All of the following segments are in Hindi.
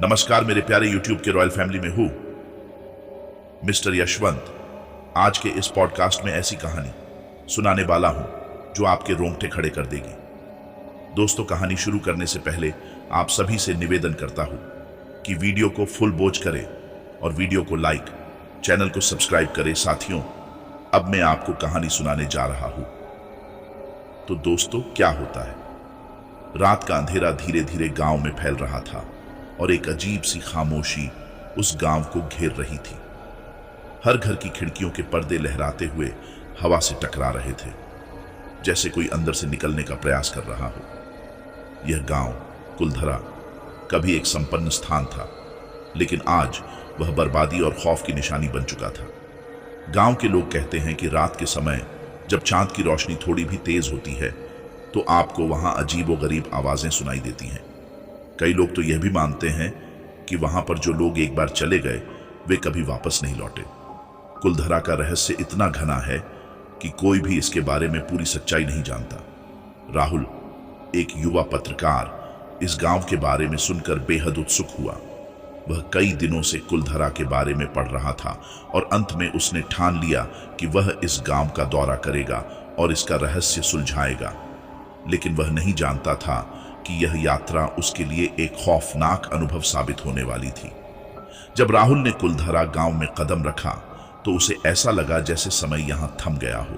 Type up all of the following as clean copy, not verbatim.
नमस्कार मेरे प्यारे यूट्यूब के रॉयल फैमिली में हूं मिस्टर यशवंत। आज के इस पॉडकास्ट में ऐसी कहानी सुनाने वाला हूं जो आपके रोंगटे खड़े कर देगी। दोस्तों, कहानी शुरू करने से पहले आप सभी से निवेदन करता हूं कि वीडियो को फुल वॉच करें और वीडियो को लाइक, चैनल को सब्सक्राइब करें। साथियों, अब मैं आपको कहानी सुनाने जा रहा हूं। तो दोस्तों, क्या होता है, रात का अंधेरा धीरे धीरे गांव में फैल रहा था और एक अजीब सी खामोशी उस गांव को घेर रही थी। हर घर की खिड़कियों के पर्दे लहराते हुए हवा से टकरा रहे थे, जैसे कोई अंदर से निकलने का प्रयास कर रहा हो। यह गांव कुलधरा कभी एक संपन्न स्थान था, लेकिन आज वह बर्बादी और खौफ की निशानी बन चुका था। गांव के लोग कहते हैं कि रात के समय जब चांद की रोशनी थोड़ी भी तेज होती है तो आपको वहां अजीबोगरीब आवाजें सुनाई देती हैं। कई लोग तो यह भी मानते हैं कि वहां पर जो लोग एक बार चले गए वे कभी वापस नहीं लौटे। कुलधरा का रहस्य इतना घना है कि कोई भी इसके बारे में पूरी सच्चाई नहीं जानता। राहुल, एक युवा पत्रकार, इस गांव के बारे में सुनकर बेहद उत्सुक हुआ। वह कई दिनों से कुलधरा के बारे में पढ़ रहा था और अंत में उसने ठान लिया कि वह इस गांव का दौरा करेगा और इसका रहस्य सुलझाएगा। लेकिन वह नहीं जानता था कि यह यात्रा उसके लिए एक खौफनाक अनुभव साबित होने वाली थी। जब राहुल ने कुलधरा गांव में कदम रखा तो उसे ऐसा लगा जैसे समय यहां थम गया हो।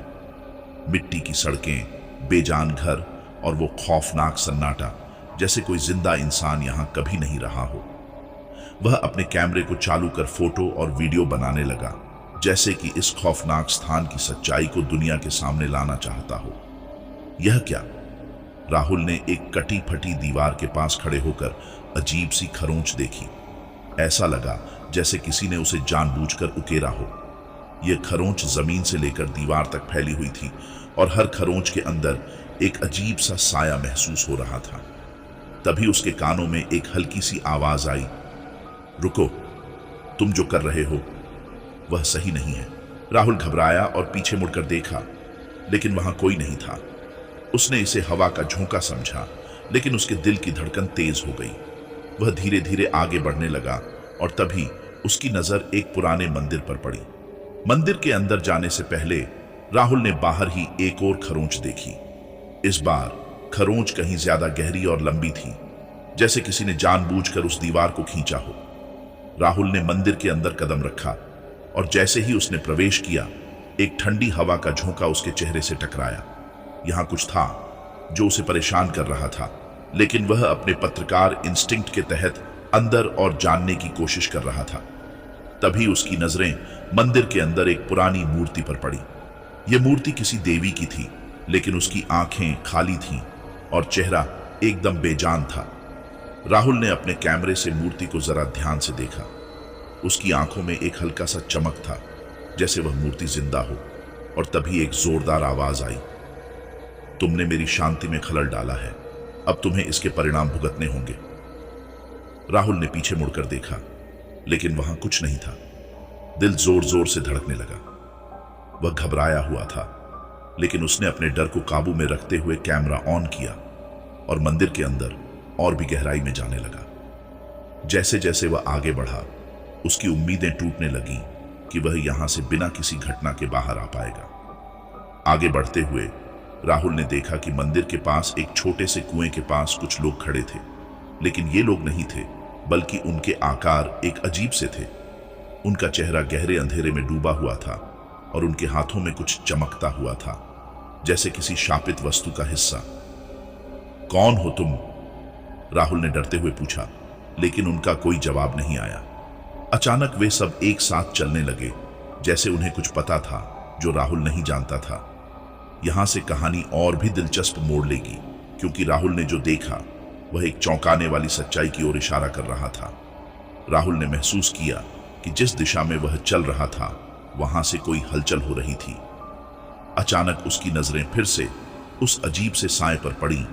मिट्टी की सड़कें, बेजान घर और वो खौफनाक सन्नाटा, जैसे कोई जिंदा इंसान यहां कभी नहीं रहा हो। वह अपने कैमरे को चालू कर फोटो और वीडियो बनाने लगा, जैसे कि इस खौफनाक स्थान की सच्चाई को दुनिया के सामने लाना चाहता हो। यह क्या? राहुल ने एक कटी फटी दीवार के पास खड़े होकर अजीब सी खरोंच देखी। ऐसा लगा जैसे किसी ने उसे जानबूझकर उकेरा हो। यह खरोंच जमीन से लेकर दीवार तक फैली हुई थी और हर खरोंच के अंदर एक अजीब सा साया महसूस हो रहा था। तभी उसके कानों में एक हल्की सी आवाज आई, रुको, तुम जो कर रहे हो वह सही नहीं है। राहुल घबराया और पीछे मुड़कर देखा, लेकिन वहां कोई नहीं था। उसने इसे हवा का झोंका समझा, लेकिन उसके दिल की धड़कन तेज हो गई। वह धीरे धीरे आगे बढ़ने लगा और तभी उसकी नजर एक पुराने मंदिर पर पड़ी। मंदिर के अंदर जाने से पहले राहुल ने बाहर ही एक और खरोंच देखी। इस बार खरोंच कहीं ज्यादा गहरी और लंबी थी, जैसे किसी ने जानबूझकर उस दीवार को खींचा हो। राहुल ने मंदिर के अंदर कदम रखा और जैसे ही उसने प्रवेश किया, एक ठंडी हवा का झोंका उसके चेहरे से टकराया। यहां कुछ था जो उसे परेशान कर रहा था, लेकिन वह अपने पत्रकार इंस्टिंक्ट के तहत अंदर और जानने की कोशिश कर रहा था। तभी उसकी नजरें मंदिर के अंदर एक पुरानी मूर्ति पर पड़ी। यह मूर्ति किसी देवी की थी, लेकिन उसकी आंखें खाली थीं और चेहरा एकदम बेजान था। राहुल ने अपने कैमरे से मूर्ति को जरा ध्यान से देखा। उसकी आंखों में एक हल्का सा चमक था, जैसे वह मूर्ति जिंदा हो। और तभी एक जोरदार आवाज आई, तुमने मेरी शांति में खलल डाला है, अब तुम्हें इसके परिणाम भुगतने होंगे। राहुल ने पीछे मुड़कर देखा, लेकिन वहां कुछ नहीं था। दिल जोर जोर से धड़कने लगा। वह घबराया हुआ था, लेकिन उसने अपने डर को काबू में रखते हुए कैमरा ऑन किया और मंदिर के अंदर और भी गहराई में जाने लगा। जैसे जैसे वह आगे बढ़ा, उसकी उम्मीदें टूटने लगी कि वह यहां से बिना किसी घटना के बाहर आ पाएगा। आगे बढ़ते हुए राहुल ने देखा कि मंदिर के पास एक छोटे से कुएं के पास कुछ लोग खड़े थे, लेकिन ये लोग नहीं थे, बल्कि उनके आकार एक अजीब से थे। उनका चेहरा गहरे अंधेरे में डूबा हुआ था और उनके हाथों में कुछ चमकता हुआ था, जैसे किसी शापित वस्तु का हिस्सा। कौन हो तुम? राहुल ने डरते हुए पूछा, लेकिन उनका कोई जवाब नहीं आया। अचानक वे सब एक साथ चलने लगे, जैसे उन्हें कुछ पता था जो राहुल नहीं जानता था। यहां से कहानी और भी दिलचस्प मोड़ लेगी, क्योंकि राहुल ने जो देखा वह एक चौंकाने वाली सच्चाई की ओर इशारा कर रहा था। राहुल ने महसूस किया कि जिस दिशा में वह चल रहा था वहां से कोई हलचल हो रही थी। अचानक उसकी नजरें फिर से उस अजीब से साए पर पड़ी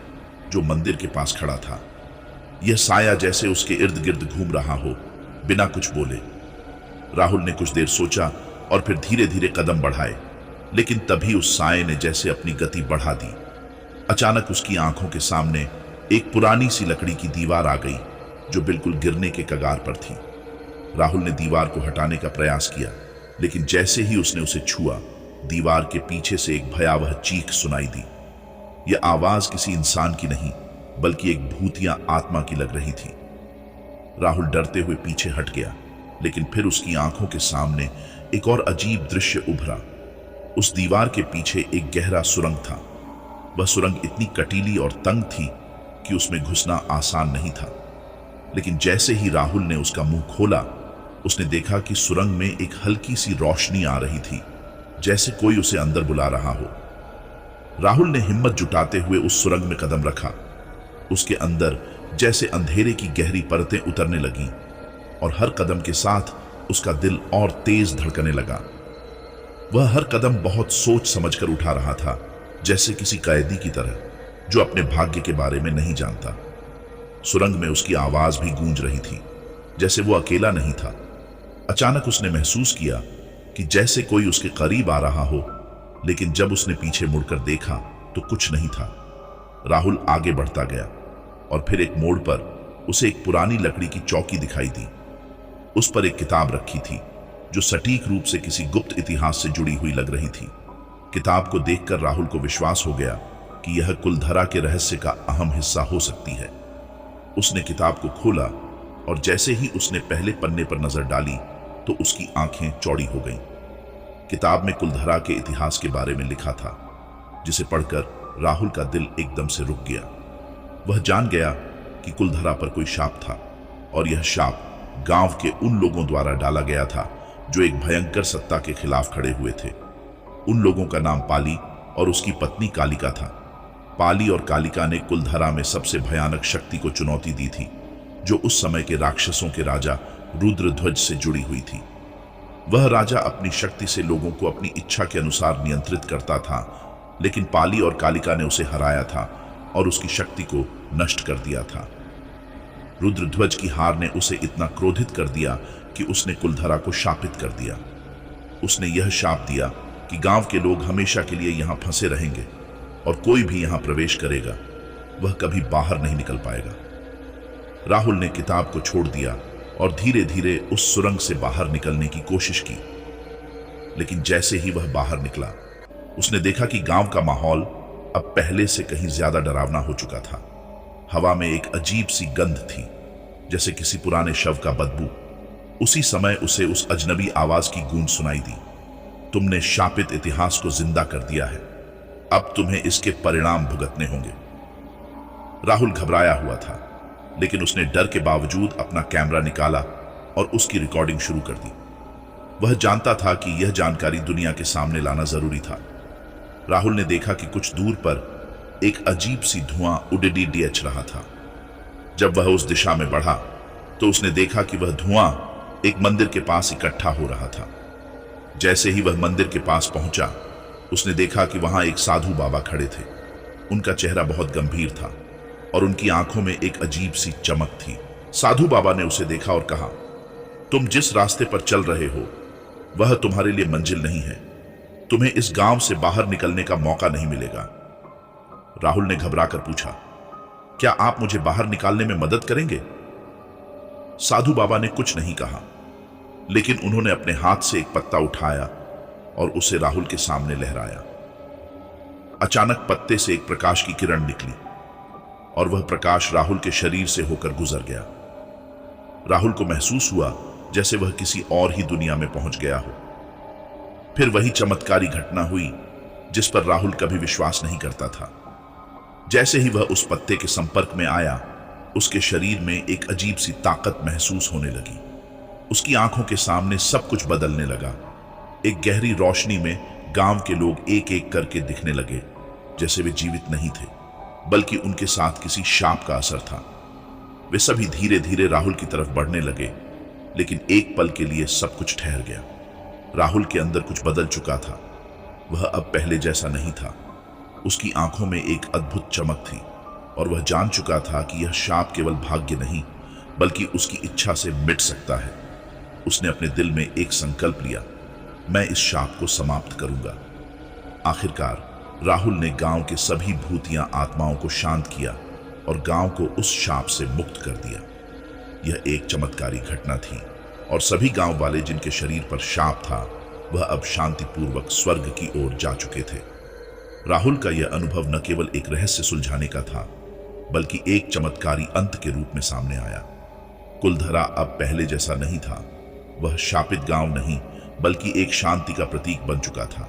जो मंदिर के पास खड़ा था। यह साया जैसे उसके इर्द गिर्द घूम रहा हो, बिना कुछ बोले। राहुल ने कुछ देर सोचा और फिर धीरे धीरे कदम बढ़ाए, लेकिन तभी उस साए ने जैसे अपनी गति बढ़ा दी। अचानक उसकी आंखों के सामने एक पुरानी सी लकड़ी की दीवार आ गई, जो बिल्कुल गिरने के कगार पर थी। राहुल ने दीवार को हटाने का प्रयास किया, लेकिन जैसे ही उसने उसे छुआ, दीवार के पीछे से एक भयावह चीख सुनाई दी। यह आवाज किसी इंसान की नहीं, बल्कि एक भूतिया आत्मा की लग रही थी। राहुल डरते हुए पीछे हट गया, लेकिन फिर उसकी आंखों के सामने एक और अजीब दृश्य उभरा। उस दीवार के पीछे एक गहरा सुरंग था। वह सुरंग इतनी कटीली और तंग थी कि उसमें घुसना आसान नहीं था। लेकिन जैसे ही राहुल ने उसका मुंह खोला, उसने देखा कि सुरंग में एक हल्की सी रोशनी आ रही थी, जैसे कोई उसे अंदर बुला रहा हो। राहुल ने हिम्मत जुटाते हुए उस सुरंग में कदम रखा। उसके अंदर जैसे अंधेरे की गहरी परतें उतरने लगीं और हर कदम के साथ उसका दिल और तेज धड़कने लगा। वह हर कदम बहुत सोच समझकर उठा रहा था, जैसे किसी कैदी की तरह जो अपने भाग्य के बारे में नहीं जानता। सुरंग में उसकी आवाज भी गूंज रही थी, जैसे वो अकेला नहीं था। अचानक उसने महसूस किया कि जैसे कोई उसके करीब आ रहा हो, लेकिन जब उसने पीछे मुड़कर देखा तो कुछ नहीं था। राहुल आगे बढ़ता गया और फिर एक मोड़ पर उसे एक पुरानी लकड़ी की चौकी दिखाई दी। उस पर एक किताब रखी थी, जो सटीक रूप से किसी गुप्त इतिहास से जुड़ी हुई लग रही थी। किताब को देखकर राहुल को विश्वास हो गया कि यह कुलधरा के रहस्य का अहम हिस्सा हो सकती है। उसने किताब को खोला और जैसे ही उसने पहले पन्ने पर नजर डाली तो उसकी आंखें चौड़ी हो गईं। किताब में कुलधरा के इतिहास के बारे में लिखा था, जिसे पढ़कर राहुल का दिल एकदम से रुक गया। वह जान गया कि कुलधरा पर कोई शाप था, और यह शाप गांव के उन लोगों द्वारा डाला गया था जो एक भयंकर सत्ता के खिलाफ खड़े हुए थे। उन लोगों का नाम पाली और उसकी पत्नी कालिका था। पाली और कालिका ने कुलधरा में सबसे भयानक शक्ति को चुनौती दी थी, जो उस समय के राक्षसों के राजा रुद्रध्वज से जुड़ी हुई थी। वह राजा अपनी शक्ति से लोगों को अपनी इच्छा के अनुसार नियंत्रित करता था, लेकिन पाली और कालिका ने उसे हराया था और उसकी शक्ति को नष्ट कर दिया था। रुद्रध्वज की हार ने उसे इतना क्रोधित कर दिया कि उसने कुलधरा को शापित कर दिया। उसने यह शाप दिया कि गांव के लोग हमेशा के लिए यहां फंसे रहेंगे और कोई भी यहां प्रवेश करेगा, वह कभी बाहर नहीं निकल पाएगा। राहुल ने किताब को छोड़ दिया और धीरे धीरे उस सुरंग से बाहर निकलने की कोशिश की। लेकिन जैसे ही वह बाहर निकला, उसने देखा कि गांव का माहौल अब पहले से कहीं ज्यादा डरावना हो चुका था। हवा में एक अजीब सी गंध थी, जैसे किसी पुराने शव का बदबू। उसी समय उसे उस अजनबी आवाज की गूंज सुनाई दी, तुमने शापित इतिहास को जिंदा कर दिया है, अब तुम्हें इसके परिणाम भुगतने होंगे। राहुल घबराया हुआ था, लेकिन उसने डर के बावजूद अपना कैमरा निकाला और उसकी रिकॉर्डिंग शुरू कर दी। वह जानता था कि यह जानकारी दुनिया के सामने लाना जरूरी था। राहुल ने देखा कि कुछ दूर पर एक अजीब सी धुआं उड़ीच रहा था। जब वह उस दिशा में बढ़ा तो उसने देखा कि वह धुआं एक मंदिर के पास इकट्ठा हो रहा था। जैसे ही वह मंदिर के पास पहुंचा, उसने देखा कि वहां एक साधु बाबा खड़े थे। उनका चेहरा बहुत गंभीर था और उनकी आंखों में एक अजीब सी चमक थी। साधु बाबा ने उसे देखा और कहा, तुम जिस रास्ते पर चल रहे हो वह तुम्हारे लिए मंजिल नहीं है। तुम्हें इस गांव से बाहर निकलने का मौका नहीं मिलेगा। राहुल ने घबराकर पूछा, क्या आप मुझे बाहर निकालने में मदद करेंगे? साधु बाबा ने कुछ नहीं कहा, लेकिन उन्होंने अपने हाथ से एक पत्ता उठाया और उसे राहुल के सामने लहराया। अचानक पत्ते से एक प्रकाश की किरण निकली और वह प्रकाश राहुल के शरीर से होकर गुजर गया। राहुल को महसूस हुआ जैसे वह किसी और ही दुनिया में पहुंच गया हो। फिर वही चमत्कारी घटना हुई जिस पर राहुल कभी विश्वास नहीं करता था। जैसे ही वह उस पत्ते के संपर्क में आया, उसके शरीर में एक अजीब सी ताकत महसूस होने लगी। उसकी आंखों के सामने सब कुछ बदलने लगा। एक गहरी रोशनी में गांव के लोग एक एक करके दिखने लगे, जैसे वे जीवित नहीं थे, बल्कि उनके साथ किसी शाप का असर था। वे सभी धीरे धीरे राहुल की तरफ बढ़ने लगे, लेकिन एक पल के लिए सब कुछ ठहर गया। राहुल के अंदर कुछ बदल चुका था। वह अब पहले जैसा नहीं था। उसकी आंखों में एक अद्भुत चमक थी और वह जान चुका था कि यह शाप केवल भाग्य नहीं, बल्कि उसकी इच्छा से मिट सकता है। उसने अपने दिल में एक संकल्प लिया, मैं इस शाप को समाप्त करूंगा। आखिरकार राहुल ने गांव के सभी भूतिया आत्माओं को शांत किया और गांव को उस शाप से मुक्त कर दिया। यह एक चमत्कारी घटना थी और सभी गांव वाले जिनके शरीर पर शाप था वह अब शांतिपूर्वक स्वर्ग की ओर जा चुके थे। राहुल का यह अनुभव न केवल एक रहस्य सुलझाने का था बल्कि एक चमत्कारी अंत के रूप में सामने आया। कुलधरा अब पहले जैसा नहीं था। वह शापित गांव नहीं बल्कि एक शांति का प्रतीक बन चुका था।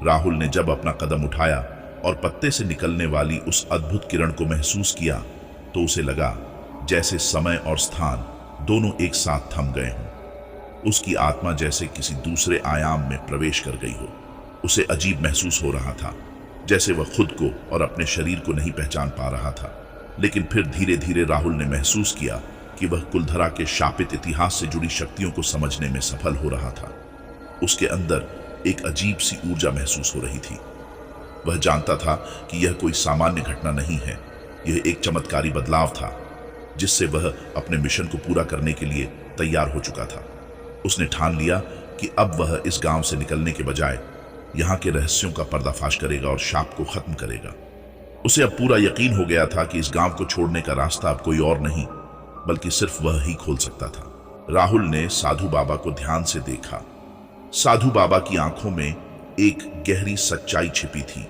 राहुल ने जब अपना कदम उठाया और पत्ते से निकलने वाली उस अद्भुत किरण को महसूस किया तो उसे लगा जैसे समय और स्थान दोनों एक साथ थम गए हों। उसकी आत्मा जैसे किसी दूसरे आयाम में प्रवेश कर गई हो। उसे अजीब महसूस हो रहा था, जैसे वह खुद को और अपने शरीर को नहीं पहचान पा रहा था। लेकिन फिर धीरे धीरे राहुल ने महसूस किया कि वह कुलधरा के शापित इतिहास से जुड़ी शक्तियों को समझने में सफल हो रहा था। उसके अंदर एक अजीब सी ऊर्जा महसूस हो रही थी। वह जानता था कि यह कोई सामान्य घटना नहीं है, यह एक चमत्कारी बदलाव था जिससे वह अपने मिशन को पूरा करने के लिए तैयार हो चुका था। उसने ठान लिया कि अब वह इस गांव से निकलने के बजाय यहाँ के रहस्यों का पर्दाफाश करेगा और शाप को खत्म करेगा। उसे अब पूरा यकीन हो गया था कि इस गांव को छोड़ने का रास्ता अब कोई और नहीं बल्कि सिर्फ वह ही खोल सकता था। राहुल ने साधु बाबा को ध्यान से देखा। साधु बाबा की आंखों में एक गहरी सच्चाई छिपी थी,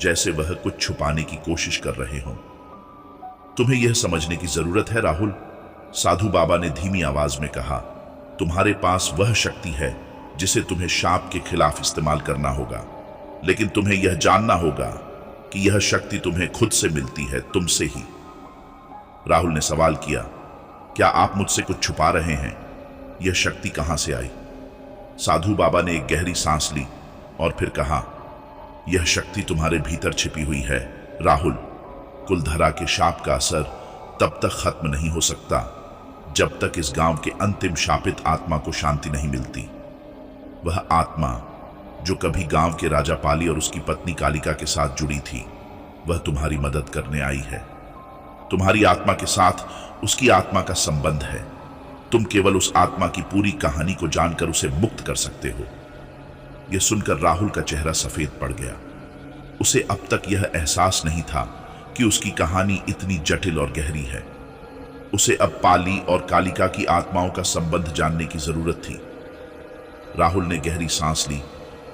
जैसे वह कुछ छुपाने की कोशिश कर रहे हों। तुम्हें यह समझने की जरूरत है राहुल, साधु बाबा ने धीमी आवाज में कहा। तुम्हारे पास वह शक्ति है जिसे तुम्हें शाप के खिलाफ इस्तेमाल करना होगा, लेकिन तुम्हें यह जानना होगा कि यह शक्ति तुम्हें खुद से मिलती है, तुमसे ही। राहुल ने सवाल किया, क्या आप मुझसे कुछ छुपा रहे हैं? यह शक्ति कहां से आई? साधु बाबा ने एक गहरी सांस ली और फिर कहा, यह शक्ति तुम्हारे भीतर छिपी हुई है राहुल। कुलधरा के शाप का असर तब तक खत्म नहीं हो सकता जब तक इस गांव के अंतिम शापित आत्मा को शांति नहीं मिलती। वह आत्मा जो कभी गांव के राजा पाली और उसकी पत्नी कालिका के साथ जुड़ी थी, वह तुम्हारी मदद करने आई है। तुम्हारी आत्मा के साथ उसकी आत्मा का संबंध है। तुम केवल उस आत्मा की पूरी कहानी को जानकर उसे मुक्त कर सकते हो। यह सुनकर राहुल का चेहरा सफेद पड़ गया। उसे अब तक यह एहसास नहीं था कि उसकी कहानी इतनी जटिल और गहरी है। उसे अब पाली और कालिका की आत्माओं का संबंध जानने की जरूरत थी। राहुल ने गहरी सांस ली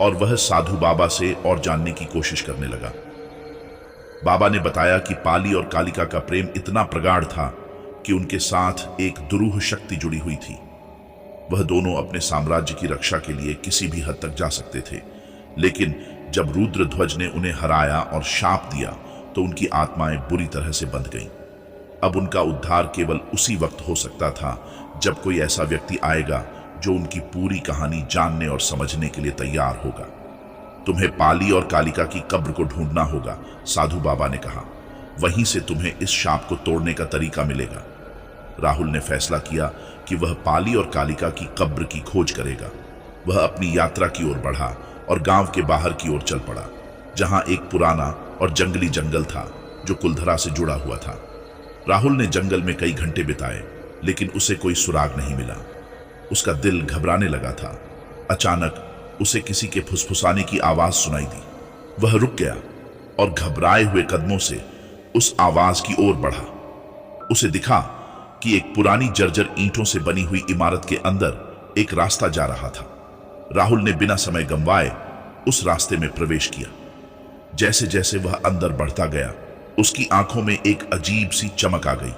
और वह साधु बाबा से और जानने की कोशिश करने लगा। बाबा ने बताया कि पाली और कालिका का प्रेम इतना प्रगाढ़ था कि उनके साथ एक दुरूह शक्ति जुड़ी हुई थी। वह दोनों अपने साम्राज्य की रक्षा के लिए किसी भी हद तक जा सकते थे, लेकिन जब रुद्रध्वज ने उन्हें हराया और शाप दिया तो उनकी आत्माएं बुरी तरह से बंध गईं। अब उनका उद्धार केवल उसी वक्त हो सकता था जब कोई ऐसा व्यक्ति आएगा जो उनकी पूरी कहानी जानने और समझने के लिए तैयार होगा। तुम्हें पाली और कालिका की कब्र को ढूंढना होगा, साधु बाबा ने कहा। वहीं से तुम्हें इस शाप को तोड़ने का तरीका मिलेगा। राहुल ने फैसला किया कि वह पाली और कालिका की कब्र की खोज करेगा। वह अपनी यात्रा की ओर बढ़ा और गांव के बाहर की ओर चल पड़ा, जहां एक पुराना और जंगली जंगल था जो कुलधरा से जुड़ा हुआ था। राहुल ने जंगल में कई घंटे बिताए, लेकिन उसे कोई सुराग नहीं मिला। उसका दिल घबराने लगा था। अचानक उसे किसी के फुसफुसाने की आवाज सुनाई दी। वह रुक गया और घबराए हुए कदमों से उस आवाज की ओर बढ़ा। उसे दिखा कि एक पुरानी जर्जर ईंटों से बनी हुई इमारत के अंदर एक रास्ता जा रहा था। राहुल ने बिना समय गंवाए उस रास्ते में प्रवेश किया। जैसे जैसे वह अंदर बढ़ता गया, उसकी आंखों में एक अजीब सी चमक आ गई।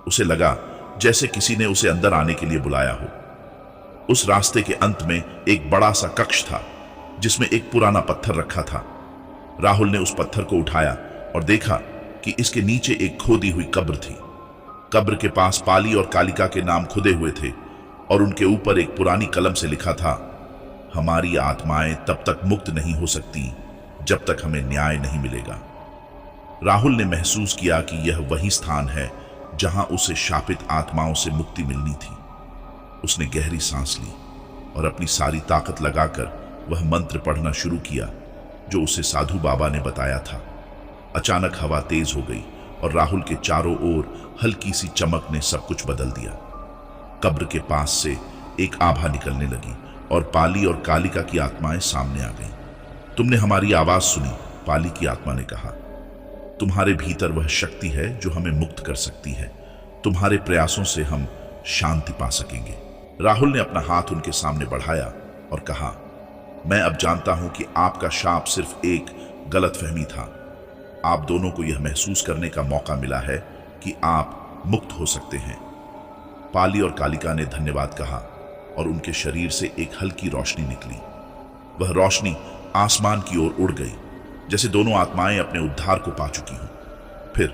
उसे लगा जैसे किसी ने उसे अंदर आने के लिए बुलाया हो। उस रास्ते के अंत में एक बड़ा सा कक्ष था जिसमें एक पुराना पत्थर रखा था। राहुल ने उस पत्थर को उठाया और देखा कि इसके नीचे एक खोदी हुई कब्र थी। कब्र के पास पाली और कालिका के नाम खुदे हुए थे और उनके ऊपर एक पुरानी कलम से लिखा था, हमारी आत्माएं तब तक मुक्त नहीं हो सकती जब तक हमें न्याय नहीं मिलेगा। राहुल ने महसूस किया कि यह वही स्थान है जहां उसे शापित आत्माओं से मुक्ति मिलनी थी। उसने गहरी सांस ली और अपनी सारी ताकत लगाकर वह मंत्र पढ़ना शुरू किया जो उसे साधु बाबा ने बताया था। अचानक हवा तेज हो गई और राहुल के चारों ओर हल्की सी चमक ने सब कुछ बदल दिया। कब्र के पास से एक आभा निकलने लगी और पाली और कालिका की आत्माएं सामने आ गईं। तुमने हमारी आवाज सुनी, पाली की आत्मा ने कहा। तुम्हारे भीतर वह शक्ति है जो हमें मुक्त कर सकती है। तुम्हारे प्रयासों से हम शांति पा सकेंगे। राहुल ने अपना हाथ उनके सामने बढ़ाया और कहा, मैं अब जानता हूं कि आपका शाप सिर्फ एक गलतफहमी था। आप दोनों को यह महसूस करने का मौका मिला है कि आप मुक्त हो सकते हैं। पाली और कालिका ने धन्यवाद कहा और उनके शरीर से एक हल्की रोशनी निकली। वह रोशनी आसमान की ओर उड़ गई, जैसे दोनों आत्माएं अपने उद्धार को पा चुकी हों। फिर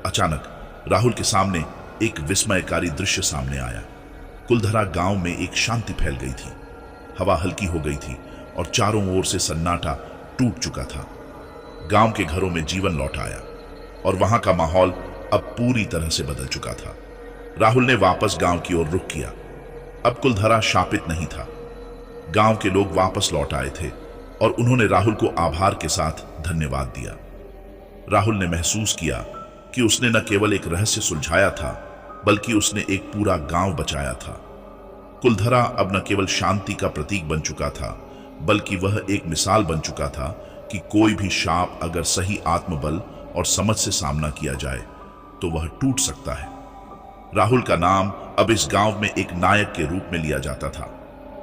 अचानक राहुल के सामने एक विस्मयकारी दृश्य सामने आया। कुलधरा गांव में एक शांति फैल गई थी। हवा हल्की हो गई थी और चारों ओर से सन्नाटा टूट चुका था। गांव के घरों में जीवन लौट आया और वहां का माहौल अब पूरी तरह से बदल चुका था। राहुल ने वापस गांव की ओर रुख किया। अब कुलधरा शापित नहीं था। गांव के लोग वापस लौट आए थे और उन्होंने राहुल को आभार के साथ धन्यवाद दिया। राहुल ने महसूस किया कि उसने न केवल एक रहस्य सुलझाया था, बल्कि उसने एक पूरा गांव बचाया था। कुलधरा अब न केवल शांति का प्रतीक बन चुका था, बल्कि वह एक मिसाल बन चुका था कि कोई भी शाप अगर सही आत्मबल और समझ से सामना किया जाए तो वह टूट सकता है। राहुल का नाम अब इस गांव में एक नायक के रूप में लिया जाता था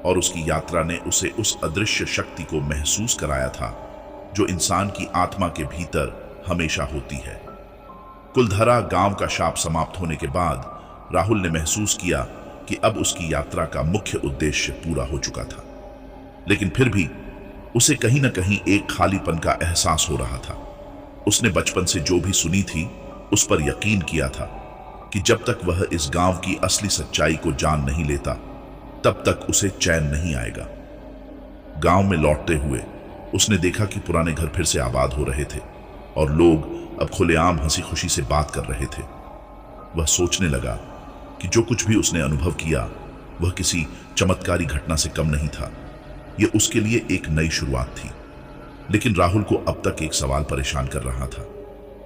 और उसकी यात्रा ने उसे उस अदृश्य शक्ति को महसूस कराया था जो इंसान की आत्मा के भीतर हमेशा होती है। कुलधरा गांव का शाप समाप्त होने के बाद राहुल ने महसूस किया कि अब उसकी यात्रा का मुख्य उद्देश्य पूरा हो चुका था। लेकिन फिर भी उसे कहीं न कहीं एक खालीपन का एहसास हो रहा था। उसने बचपन से जो भी सुनी थी उस पर यकीन किया था कि जब तक वह इस गांव की असली सच्चाई को जान नहीं लेता, तब तक उसे चैन नहीं आएगा। गांव में लौटते हुए उसने देखा कि पुराने घर फिर से आबाद हो रहे थे और लोग अब खुलेआम हंसी खुशी से बात कर रहे थे। वह सोचने लगा कि जो कुछ भी उसने अनुभव किया वह किसी चमत्कारी घटना से कम नहीं था। यह उसके लिए एक नई शुरुआत थी। लेकिन राहुल को अब तक एक सवाल परेशान कर रहा था।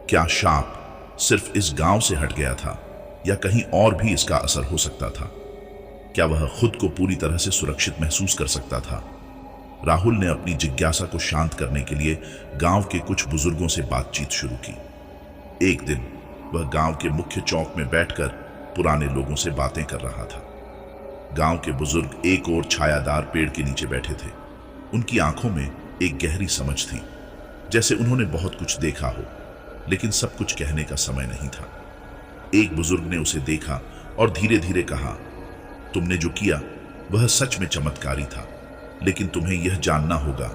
क्या शाप सिर्फ इस गांव से हट गया था या कहीं और भी इसका असर हो सकता था? क्या वह खुद को पूरी तरह से सुरक्षित महसूस कर सकता था? राहुल ने अपनी जिज्ञासा को शांत करने के लिए गांव के कुछ बुजुर्गों से बातचीत शुरू की। एक दिन वह गांव के मुख्य चौक में बैठकर पुराने लोगों से बातें कर रहा था। गांव के बुजुर्ग एक और छायादार पेड़ के नीचे बैठे थे। उनकी आंखों में एक गहरी समझ थी, जैसे उन्होंने बहुत कुछ देखा हो, लेकिन सब कुछ कहने का समय नहीं था। एक बुजुर्ग ने उसे देखा और धीरे धीरे कहा, तुमने जो किया वह सच में चमत्कारी था, लेकिन तुम्हें यह जानना होगा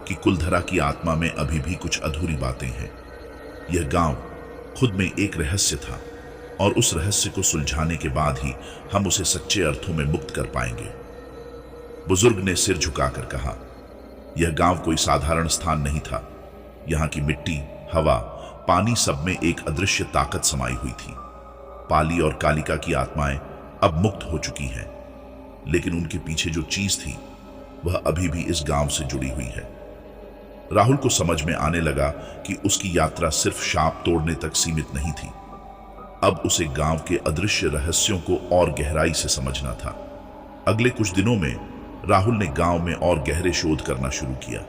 कि कुलधरा की आत्मा में अभी भी कुछ अधूरी बातें हैं। यह गांव खुद में एक रहस्य था और उस रहस्य को सुलझाने के बाद ही हम उसे सच्चे अर्थों में मुक्त कर पाएंगे। बुजुर्ग ने सिर झुकाकर कहा, यह गांव कोई साधारण स्थान नहीं था। यहाँ की मिट्टी, हवा, पानी, सब में एक अदृश्य ताकत समाई हुई थी। पाली और कालिका की आत्माएं अब मुक्त हो चुकी हैं, लेकिन उनके पीछे जो चीज थी वह अभी भी इस गांव से जुड़ी हुई है। राहुल को समझ में आने लगा कि उसकी यात्रा सिर्फ शाप तोड़ने तक सीमित नहीं थी। अब उसे गांव के अदृश्य रहस्यों को और गहराई से समझना था। अगले कुछ दिनों में राहुल ने गांव में और गहरे शोध करना शुरू किया।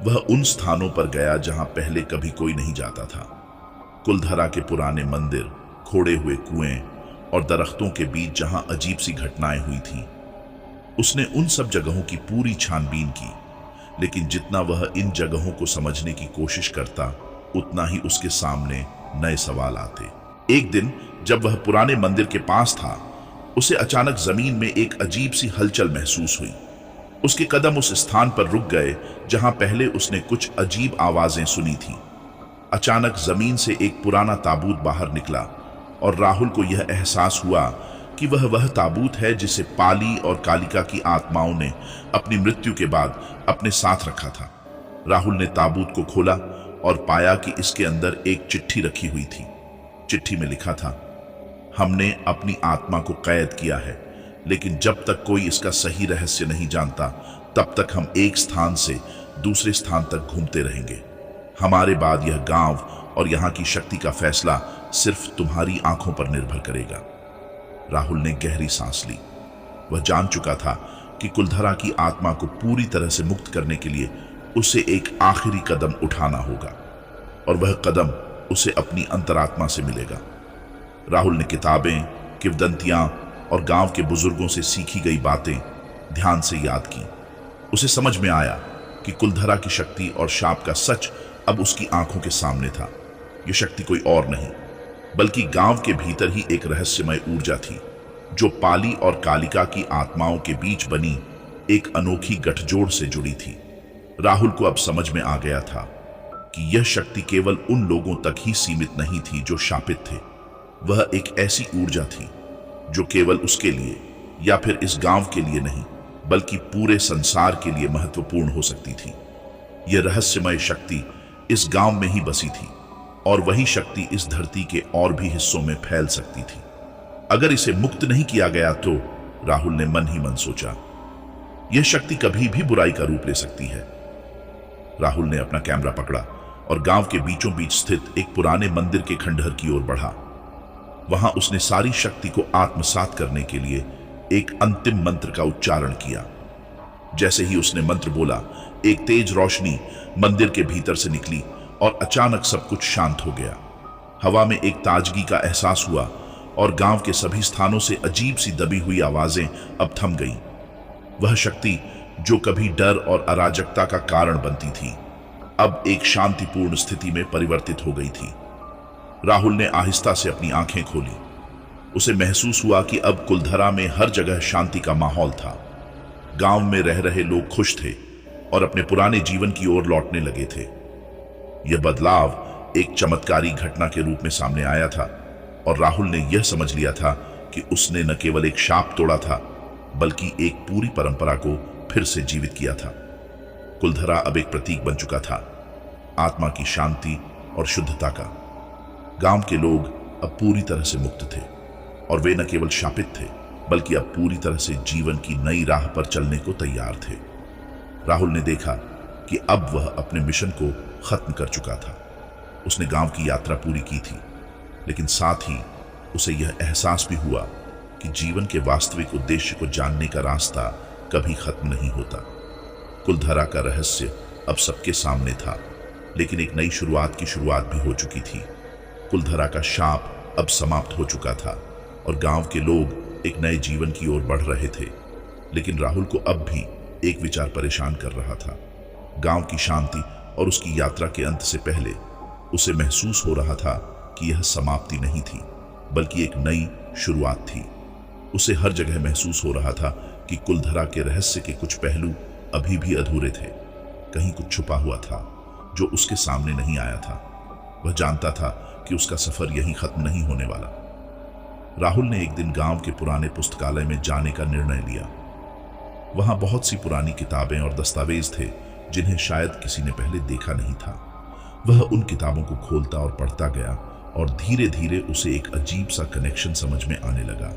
वह उन स्थानों पर गया जहां पहले कभी कोई नहीं जाता था। कुलधरा के पुराने मंदिर, खोड़े हुए कुएं और दरख्तों के बीच जहां अजीब सी घटनाएं हुई थीं। उसने उन सब जगहों की पूरी छानबीन की, लेकिन जितना वह इन जगहों को समझने की कोशिश करता, उतना ही उसके सामने नए सवाल आते। एक दिन जब वह पुराने मंदिर के पास था, उसे अचानक जमीन में एक अजीब सी हलचल महसूस हुई। उसके कदम उस स्थान पर रुक गए जहां पहले उसने कुछ अजीब आवाजें सुनी थीं। अचानक जमीन से एक पुराना ताबूत बाहर निकला और राहुल को यह एहसास हुआ कि वह ताबूत है जिसे पाली और कालिका की आत्माओं ने अपनी मृत्यु के बाद अपने साथ रखा था। राहुल ने ताबूत को खोला और पाया कि इसके अंदर एक चिट्ठी रखी हुई थी। चिट्ठी में लिखा था, हमने अपनी आत्मा को कैद किया है, लेकिन जब तक कोई इसका सही रहस्य नहीं जानता, तब तक हम एक स्थान से दूसरे स्थान तक घूमते रहेंगे। हमारे बाद यह गांव और यहाँ की शक्ति का फैसला सिर्फ तुम्हारी आंखों पर निर्भर करेगा। राहुल ने गहरी सांस ली। वह जान चुका था कि कुलधरा की आत्मा को पूरी तरह से मुक्त करने के लिए उसे एक आखिरी कदम उठाना होगा, और वह कदम उसे अपनी अंतरात्मा से मिलेगा। राहुल ने किताबें, किंवदंतियां और गांव के बुजुर्गों से सीखी गई बातें ध्यान से याद की। उसे समझ में आया कि कुलधरा की शक्ति और शाप का सच अब उसकी आंखों के सामने था। यह शक्ति कोई और नहीं बल्कि गांव के भीतर ही एक रहस्यमय ऊर्जा थी, जो पाली और कालिका की आत्माओं के बीच बनी एक अनोखी गठजोड़ से जुड़ी थी। राहुल को अब समझ में आ गया था कि यह शक्ति केवल उन लोगों तक ही सीमित नहीं थी जो शापित थे। वह एक ऐसी ऊर्जा थी जो केवल उसके लिए या फिर इस गांव के लिए नहीं बल्कि पूरे संसार के लिए महत्वपूर्ण हो सकती थी। यह रहस्यमय शक्ति इस गांव में ही बसी थी और वही शक्ति इस धरती के और भी हिस्सों में फैल सकती थी। अगर इसे मुक्त नहीं किया गया तो, राहुल ने मन ही मन सोचा, यह शक्ति कभी भी बुराई का रूप ले सकती है। राहुल ने अपना कैमरा पकड़ा और गांव के बीचों बीच स्थित एक पुराने मंदिर के खंडहर की ओर बढ़ा। वहां उसने सारी शक्ति को आत्मसात करने के लिए एक अंतिम मंत्र का उच्चारण किया। जैसे ही उसने मंत्र बोला, एक तेज रोशनी मंदिर के भीतर से निकली और अचानक सब कुछ शांत हो गया। हवा में एक ताजगी का एहसास हुआ और गांव के सभी स्थानों से अजीब सी दबी हुई आवाजें अब थम गईं। वह शक्ति जो कभी डर और अराजकता का कारण बनती थी, अब एक शांतिपूर्ण स्थिति में परिवर्तित हो गई थी। राहुल ने आहिस्ता से अपनी आंखें खोली। उसे महसूस हुआ कि अब कुलधरा में हर जगह शांति का माहौल था। गांव में रह रहे लोग खुश थे और अपने पुराने जीवन की ओर लौटने लगे थे। यह बदलाव एक चमत्कारी घटना के रूप में सामने आया था और राहुल ने यह समझ लिया था कि उसने न केवल एक शाप तोड़ा था बल्कि एक पूरी परंपरा को फिर से जीवित किया था। कुलधरा अब एक प्रतीक बन चुका था, आत्मा की शांति और शुद्धता का। गांव के लोग अब पूरी तरह से मुक्त थे और वे न केवल शापित थे बल्कि अब पूरी तरह से जीवन की नई राह पर चलने को तैयार थे। राहुल ने देखा कि अब वह अपने मिशन को खत्म कर चुका था। उसने गांव की यात्रा पूरी की थी, लेकिन साथ ही उसे यह एहसास भी हुआ कि जीवन के वास्तविक उद्देश्य को जानने का रास्ता कभी खत्म नहीं होता। कुलधरा का रहस्य अब सबके सामने था, लेकिन एक नई शुरुआत की शुरुआत भी हो चुकी थी। कुलधरा का शाप अब समाप्त हो चुका था और गांव के लोग एक नए जीवन की ओर बढ़ रहे थे। लेकिन राहुल को अब भी एक विचार परेशान कर रहा था। गांव की शांति और उसकी यात्रा के अंत से पहले उसे महसूस हो रहा था कि यह समाप्ति नहीं थी बल्कि एक नई शुरुआत थी। उसे हर जगह महसूस हो रहा था कि कुलधरा के रहस्य के कुछ पहलू अभी भी अधूरे थे। कहीं कुछ छुपा हुआ था जो उसके सामने नहीं आया था। वह जानता था कि उसका सफर यहीं खत्म नहीं होने वाला। राहुल ने एक दिन गांव के पुराने पुस्तकालय में जाने का निर्णय लिया। वहां बहुत सी पुरानी किताबें और दस्तावेज थे जिन्हें शायद किसी ने पहले देखा नहीं था। वह उन किताबों को खोलता और पढ़ता गया और धीरे धीरे उसे एक अजीब सा कनेक्शन समझ में आने लगा।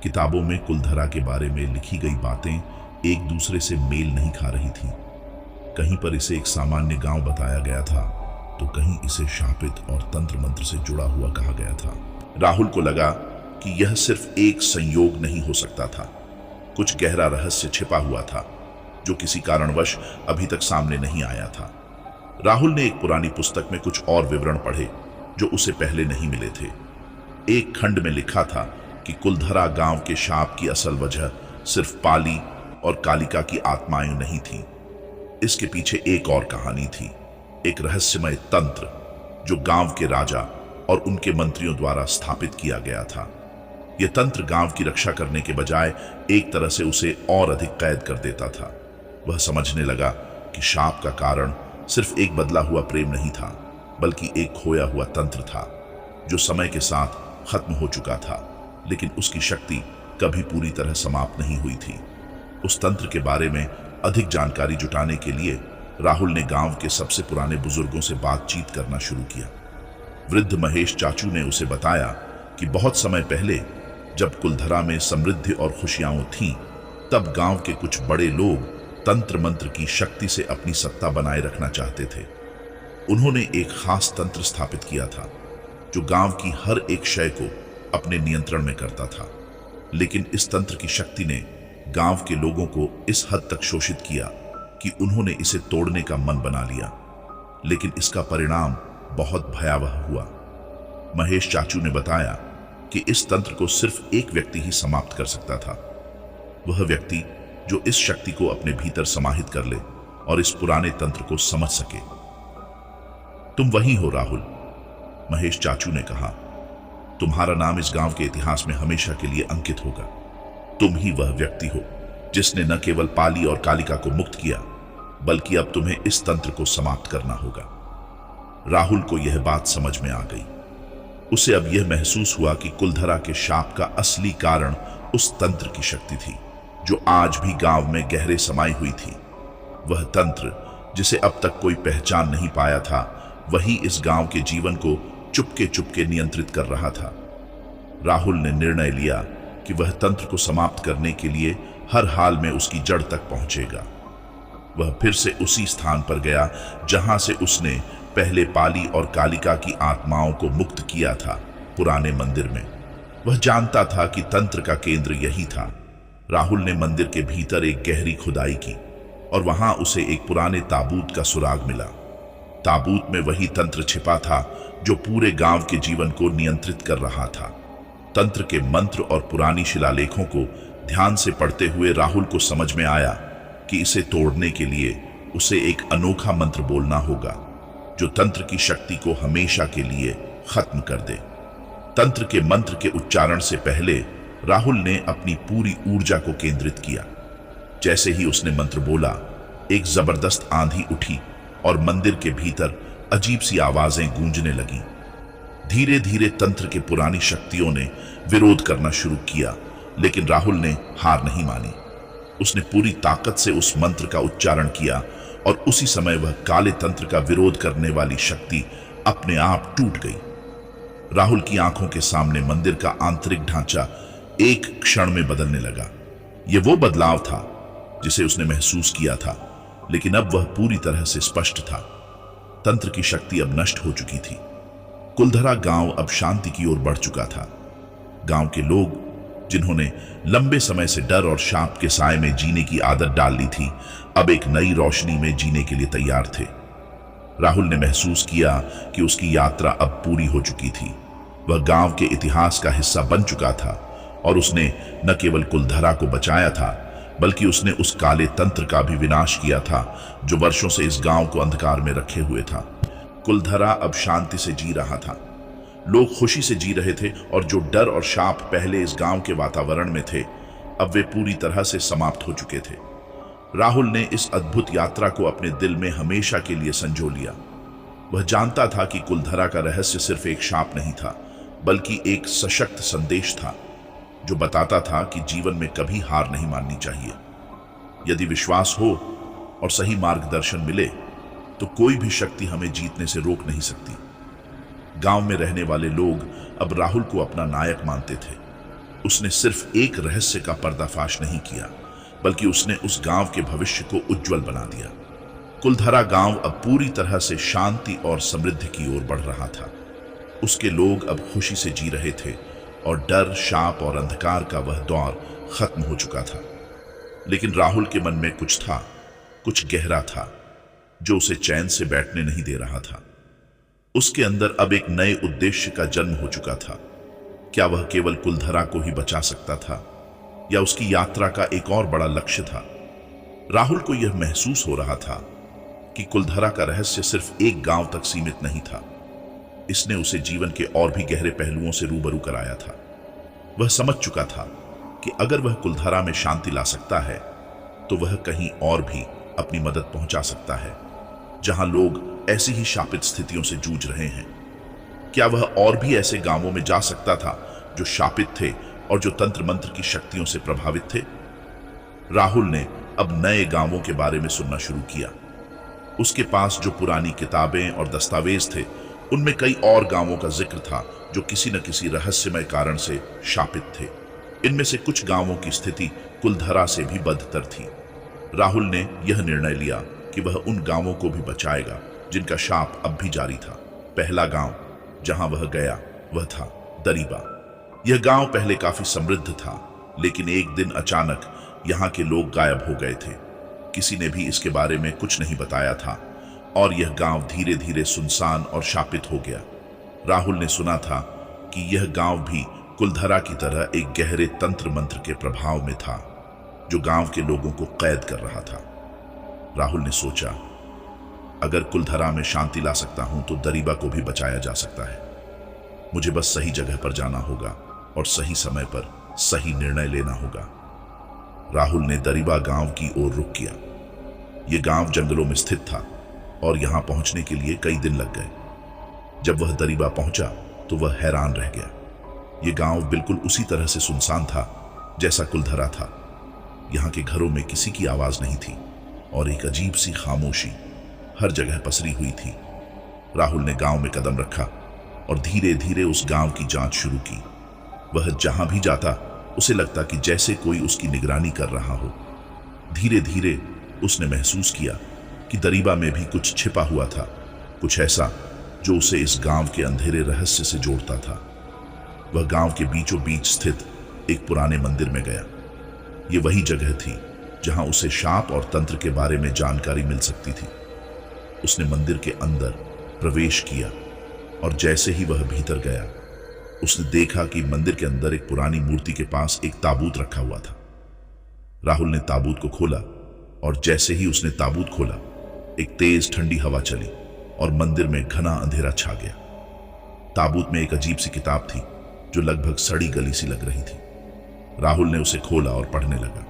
किताबों में कुलधरा के बारे में लिखी गई बातें एक दूसरे से मेल नहीं खा रही थी। कहीं पर इसे एक सामान्य गांव बताया गया था तो कहीं इसे शापित और तंत्र मंत्र से जुड़ा हुआ कहा गया था। राहुल को लगा कि यह सिर्फ एक संयोग नहीं हो सकता था। कुछ गहरा रहस्य छिपा हुआ था जो किसी कारणवश अभी तक सामने नहीं आया था। राहुल ने एक पुरानी पुस्तक में कुछ और विवरण पढ़े जो उसे पहले नहीं मिले थे। एक खंड में लिखा था कि कुलधरा गांव के शाप की असल वजह सिर्फ पाली और कालिका की आत्माएं नहीं थी। इसके पीछे एक और कहानी थी, एक रहस्यमय तंत्र जो गांव के राजा और उनके मंत्रियों द्वारा स्थापित किया गया था। यह तंत्र गांव की रक्षा करने के बजाय एक तरह से उसे और अधिक कैद कर देता था। वह समझने लगा कि शाप का कारण सिर्फ एक बदला हुआ प्रेम नहीं था बल्कि एक खोया हुआ तंत्र था जो समय के साथ खत्म हो चुका था, लेकिन उसकी शक्ति कभी पूरी तरह समाप्त नहीं हुई थी। उस तंत्र के बारे में अधिक जानकारी जुटाने के लिए राहुल ने गांव के सबसे पुराने बुजुर्गों से बातचीत करना शुरू किया। वृद्ध महेश चाचू ने उसे बताया कि बहुत समय पहले जब कुलधरा में समृद्धि और खुशियां थीं, तब गांव के कुछ बड़े लोग तंत्र मंत्र की शक्ति से अपनी सत्ता बनाए रखना चाहते थे। उन्होंने एक खास तंत्र स्थापित किया था जो गांव की हर एक शय को अपने नियंत्रण में करता था। लेकिन इस तंत्र की शक्ति ने गांव के लोगों को इस हद तक शोषित किया कि उन्होंने इसे तोड़ने का मन बना लिया। लेकिन इसका परिणाम बहुत भयावह हुआ। महेश चाचू ने बताया कि इस तंत्र को सिर्फ एक व्यक्ति ही समाप्त कर सकता था, वह व्यक्ति जो इस शक्ति को अपने भीतर समाहित कर ले और इस पुराने तंत्र को समझ सके। तुम वही हो राहुल, महेश चाचू ने कहा। तुम्हारा नाम इस गांव के इतिहास में हमेशा के लिए अंकित होगा। तुम ही वह व्यक्ति हो जिसने न केवल पाली और कालिका को मुक्त किया, बल्कि अब तुम्हें इस तंत्र को समाप्त करना होगा। राहुल को यह बात समझ में आ गई। उसे अब यह महसूस हुआ कि कुलधरा के शाप का असली कारण उस तंत्र की शक्ति थी जो आज भी गांव में गहरे समाई हुई थी। वह तंत्र जिसे अब तक कोई पहचान नहीं पाया था, वही इस गांव के जीवन को चुपके चुपके नियंत्रित कर रहा था। राहुल ने निर्णय लिया कि वह तंत्र को समाप्त करने के लिए हर हाल में उसकी जड़ तक पहुंचेगा। वह फिर से उसी स्थान पर गया जहां से उसने पहले पाली और कालिका की आत्माओं को मुक्त किया था, पुराने मंदिर में। वह जानता था कि तंत्र का केंद्र यही था। राहुल ने मंदिर के भीतर एक गहरी खुदाई की और वहां उसे एक पुराने ताबूत का सुराग मिला। ताबूत में वही तंत्र छिपा था जो पूरे गांव के जीवन को नियंत्रित कर रहा था। तंत्र के मंत्र और पुरानी शिलालेखों को ध्यान से पढ़ते हुए राहुल को समझ में आया कि इसे तोड़ने के लिए उसे एक अनोखा मंत्र बोलना होगा जो तंत्र की शक्ति को हमेशा के लिए खत्म कर दे। तंत्र के मंत्र के उच्चारण से पहले राहुल ने अपनी पूरी ऊर्जा को केंद्रित किया। जैसे ही उसने मंत्र बोला, एक जबरदस्त आंधी उठी और मंदिर के भीतर अजीब सी आवाजें गूंजने लगीं। धीरे धीरे तंत्र के पुरानी शक्तियों ने विरोध करना शुरू किया, लेकिन राहुल ने हार नहीं मानी। उसने पूरी ताकत से उस मंत्र का उच्चारण किया और उसी समय वह काले तंत्र का विरोध करने वाली शक्ति अपने आप टूट गई। राहुल की आंखों के सामने मंदिर का आंतरिक ढांचा एक क्षण में बदलने लगा। यह वो बदलाव था जिसे उसने महसूस किया था, लेकिन अब वह पूरी तरह से स्पष्ट था। तंत्र की शक्ति अब नष्ट हो चुकी थी। कुलधरा गांव अब शांति की ओर बढ़ चुका था। गांव के लोग, जिन्होंने लंबे समय से डर और शाप के साए में जीने की आदत डाल ली थी, अब एक नई रोशनी में जीने के लिए तैयार थे। राहुल ने महसूस किया कि उसकी यात्रा अब पूरी हो चुकी थी। वह गांव के इतिहास का हिस्सा बन चुका था और उसने न केवल कुलधरा को बचाया था, बल्कि उसने उस काले तंत्र का भी विनाश किया था जो वर्षों से इस गांव को अंधकार में रखे हुए था। कुलधरा अब शांति से जी रहा था। लोग खुशी से जी रहे थे और जो डर और शाप पहले इस गांव के वातावरण में थे, अब वे पूरी तरह से समाप्त हो चुके थे। राहुल ने इस अद्भुत यात्रा को अपने दिल में हमेशा के लिए संजो लिया। वह जानता था कि कुलधरा का रहस्य सिर्फ एक शाप नहीं था, बल्कि एक सशक्त संदेश था जो बताता था कि जीवन में कभी हार नहीं माननी चाहिए। यदि विश्वास हो और सही मार्गदर्शन मिले तो कोई भी शक्ति हमें जीतने से रोक नहीं सकती। गांव में रहने वाले लोग अब राहुल को अपना नायक मानते थे। उसने सिर्फ एक रहस्य का पर्दाफाश नहीं किया, बल्कि उसने उस गांव के भविष्य को उज्जवल बना दिया। कुलधरा गांव अब पूरी तरह से शांति और समृद्धि की ओर बढ़ रहा था। उसके लोग अब खुशी से जी रहे थे और डर, शाप और अंधकार का वह दौर खत्म हो चुका था। लेकिन राहुल के मन में कुछ था, कुछ गहरा था, जो उसे चैन से बैठने नहीं दे रहा था। उसके अंदर अब एक नए उद्देश्य का जन्म हो चुका था। क्या वह केवल कुलधरा को ही बचा सकता था, या उसकी यात्रा का एक और बड़ा लक्ष्य था? राहुल को यह महसूस हो रहा था कि कुलधरा का रहस्य सिर्फ एक गांव तक सीमित नहीं था। इसने उसे जीवन के और भी गहरे पहलुओं से रूबरू कराया था। वह समझ चुका था कि अगर वह कुलधरा में शांति ला सकता है, तो वह कहीं और भी अपनी मदद पहुंचा सकता है, जहां लोग ऐसी ही शापित स्थितियों से जूझ रहे हैं। क्या वह और भी ऐसे गांवों में जा सकता था जो शापित थे और जो तंत्र मंत्र की शक्तियों से प्रभावित थे? राहुल ने अब नए गांवों के बारे में सुनना शुरू किया। उसके पास जो पुरानी किताबें और दस्तावेज थे, उनमें कई और गांवों का जिक्र था जो किसी न किसी रहस्यमय कारण से शापित थे। इनमें से कुछ गांवों की स्थिति कुलधरा से भी बदतर थी। राहुल ने यह निर्णय लिया कि वह उन गांवों को भी बचाएगा जिनका शाप अब भी जारी था। पहला गांव जहां वह गया वह था दरीबा। यह गांव पहले काफी समृद्ध था, लेकिन एक दिन अचानक यहाँ के लोग गायब हो गए थे। किसी ने भी इसके बारे में कुछ नहीं बताया था और यह गांव धीरे धीरे सुनसान और शापित हो गया। राहुल ने सुना था कि यह गांव भी कुलधरा की तरह एक गहरे तंत्र मंत्र के प्रभाव में था जो गांव के लोगों को कैद कर रहा था। राहुल ने सोचा, अगर कुलधरा में शांति ला सकता हूं तो दरीबा को भी बचाया जा सकता है। मुझे बस सही जगह पर जाना होगा और सही समय पर सही निर्णय लेना होगा। राहुल ने दरीबा गांव की ओर रुख किया। यह गांव जंगलों में स्थित था और यहां पहुंचने के लिए कई दिन लग गए। जब वह दरीबा पहुंचा तो वह हैरान रह गया। यह गांव बिल्कुल उसी तरह से सुनसान था जैसा कुलधरा था। यहां के घरों में किसी की आवाज नहीं थी और एक अजीब सी खामोशी हर जगह पसरी हुई थी। राहुल ने गांव में कदम रखा और धीरे धीरे उस गांव की जांच शुरू की। वह जहां भी जाता उसे लगता कि जैसे कोई उसकी निगरानी कर रहा हो। धीरे धीरे उसने महसूस किया कि दरीबा में भी कुछ छिपा हुआ था, कुछ ऐसा जो उसे इस गांव के अंधेरे रहस्य से जोड़ता था। वह गांव के बीचों बीच स्थित एक पुराने मंदिर में गया। ये वही जगह थी जहां उसे शाप और तंत्र के बारे में जानकारी मिल सकती थी। उसने मंदिर के अंदर प्रवेश किया और जैसे ही वह भीतर गया उसने देखा कि मंदिर के अंदर एक पुरानी मूर्ति के पास एक ताबूत रखा हुआ था। राहुल ने ताबूत को खोला और जैसे ही उसने ताबूत खोला एक तेज ठंडी हवा चली और मंदिर में घना अंधेरा छा गया। ताबूत में एक अजीब सी किताब थी जो लगभग सड़ी गली सी लग रही थी। राहुल ने उसे खोला और पढ़ने लगा।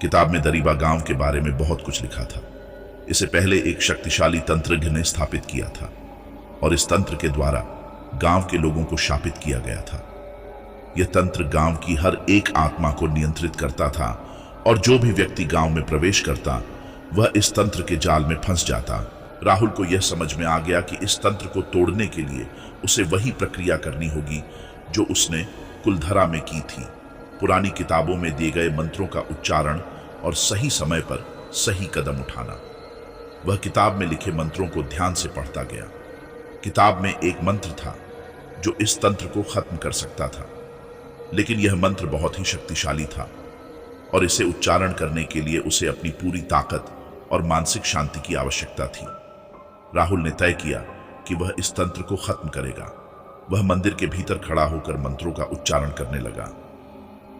किताब में दरीबा गांव के बारे में बहुत कुछ लिखा था। इसे पहले एक शक्तिशाली तंत्रज्ञ ने स्थापित किया था और इस तंत्र के द्वारा गांव के लोगों को शापित किया गया था। यह तंत्र गांव की हर एक आत्मा को नियंत्रित करता था और जो भी व्यक्ति गांव में प्रवेश करता वह इस तंत्र के जाल में फंस जाता। राहुल को यह समझ में आ गया कि इस तंत्र को तोड़ने के लिए उसे वही प्रक्रिया करनी होगी जो उसने कुलधरा में की थी। पुरानी किताबों में दिए गए मंत्रों का उच्चारण और सही समय पर सही कदम उठाना। वह किताब में लिखे मंत्रों को ध्यान से पढ़ता गया। किताब में एक मंत्र था जो इस तंत्र को खत्म कर सकता था, लेकिन यह मंत्र बहुत ही शक्तिशाली था और इसे उच्चारण करने के लिए उसे अपनी पूरी ताकत और मानसिक शांति की आवश्यकता थी। राहुल ने तय किया कि वह इस तंत्र को खत्म करेगा। वह मंदिर के भीतर खड़ा होकर मंत्रों का उच्चारण करने लगा।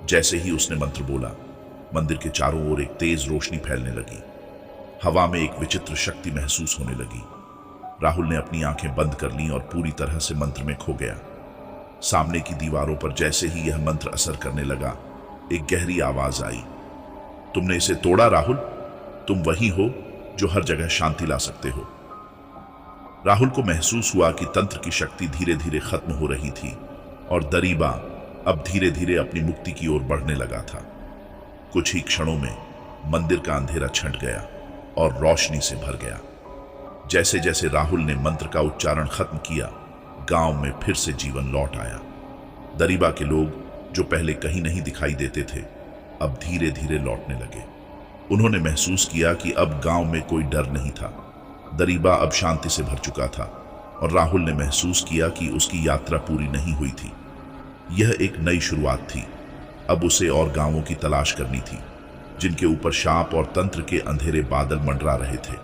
जैसे ही उसने मंत्र बोला, मंदिर के चारों ओर एक तेज रोशनी फैलने लगी। हवा में एक विचित्र शक्ति महसूस होने लगी। राहुल ने अपनी आंखें बंद कर लीं और पूरी तरह से मंत्र में खो गया। सामने की दीवारों पर जैसे ही यह मंत्र असर करने लगा, एक गहरी आवाज आई, तुमने इसे तोड़ा राहुल, तुम वही हो जो हर जगह शांति ला सकते हो। राहुल को महसूस हुआ कि तंत्र की शक्ति धीरे धीरे खत्म हो रही थी और दरीबा अब धीरे धीरे अपनी मुक्ति की ओर बढ़ने लगा था। कुछ ही क्षणों में मंदिर का अंधेरा छंट गया और रोशनी से भर गया। जैसे जैसे राहुल ने मंत्र का उच्चारण खत्म किया, गांव में फिर से जीवन लौट आया। दरीबा के लोग जो पहले कहीं नहीं दिखाई देते थे, अब धीरे धीरे लौटने लगे। उन्होंने महसूस किया कि अब गांव में कोई डर नहीं था। दरीबा अब शांति से भर चुका था और राहुल ने महसूस किया कि उसकी यात्रा पूरी नहीं हुई थी। यह एक नई शुरुआत थी। अब उसे और गांवों की तलाश करनी थी जिनके ऊपर शाप और तंत्र के अंधेरे बादल मंडरा रहे थे।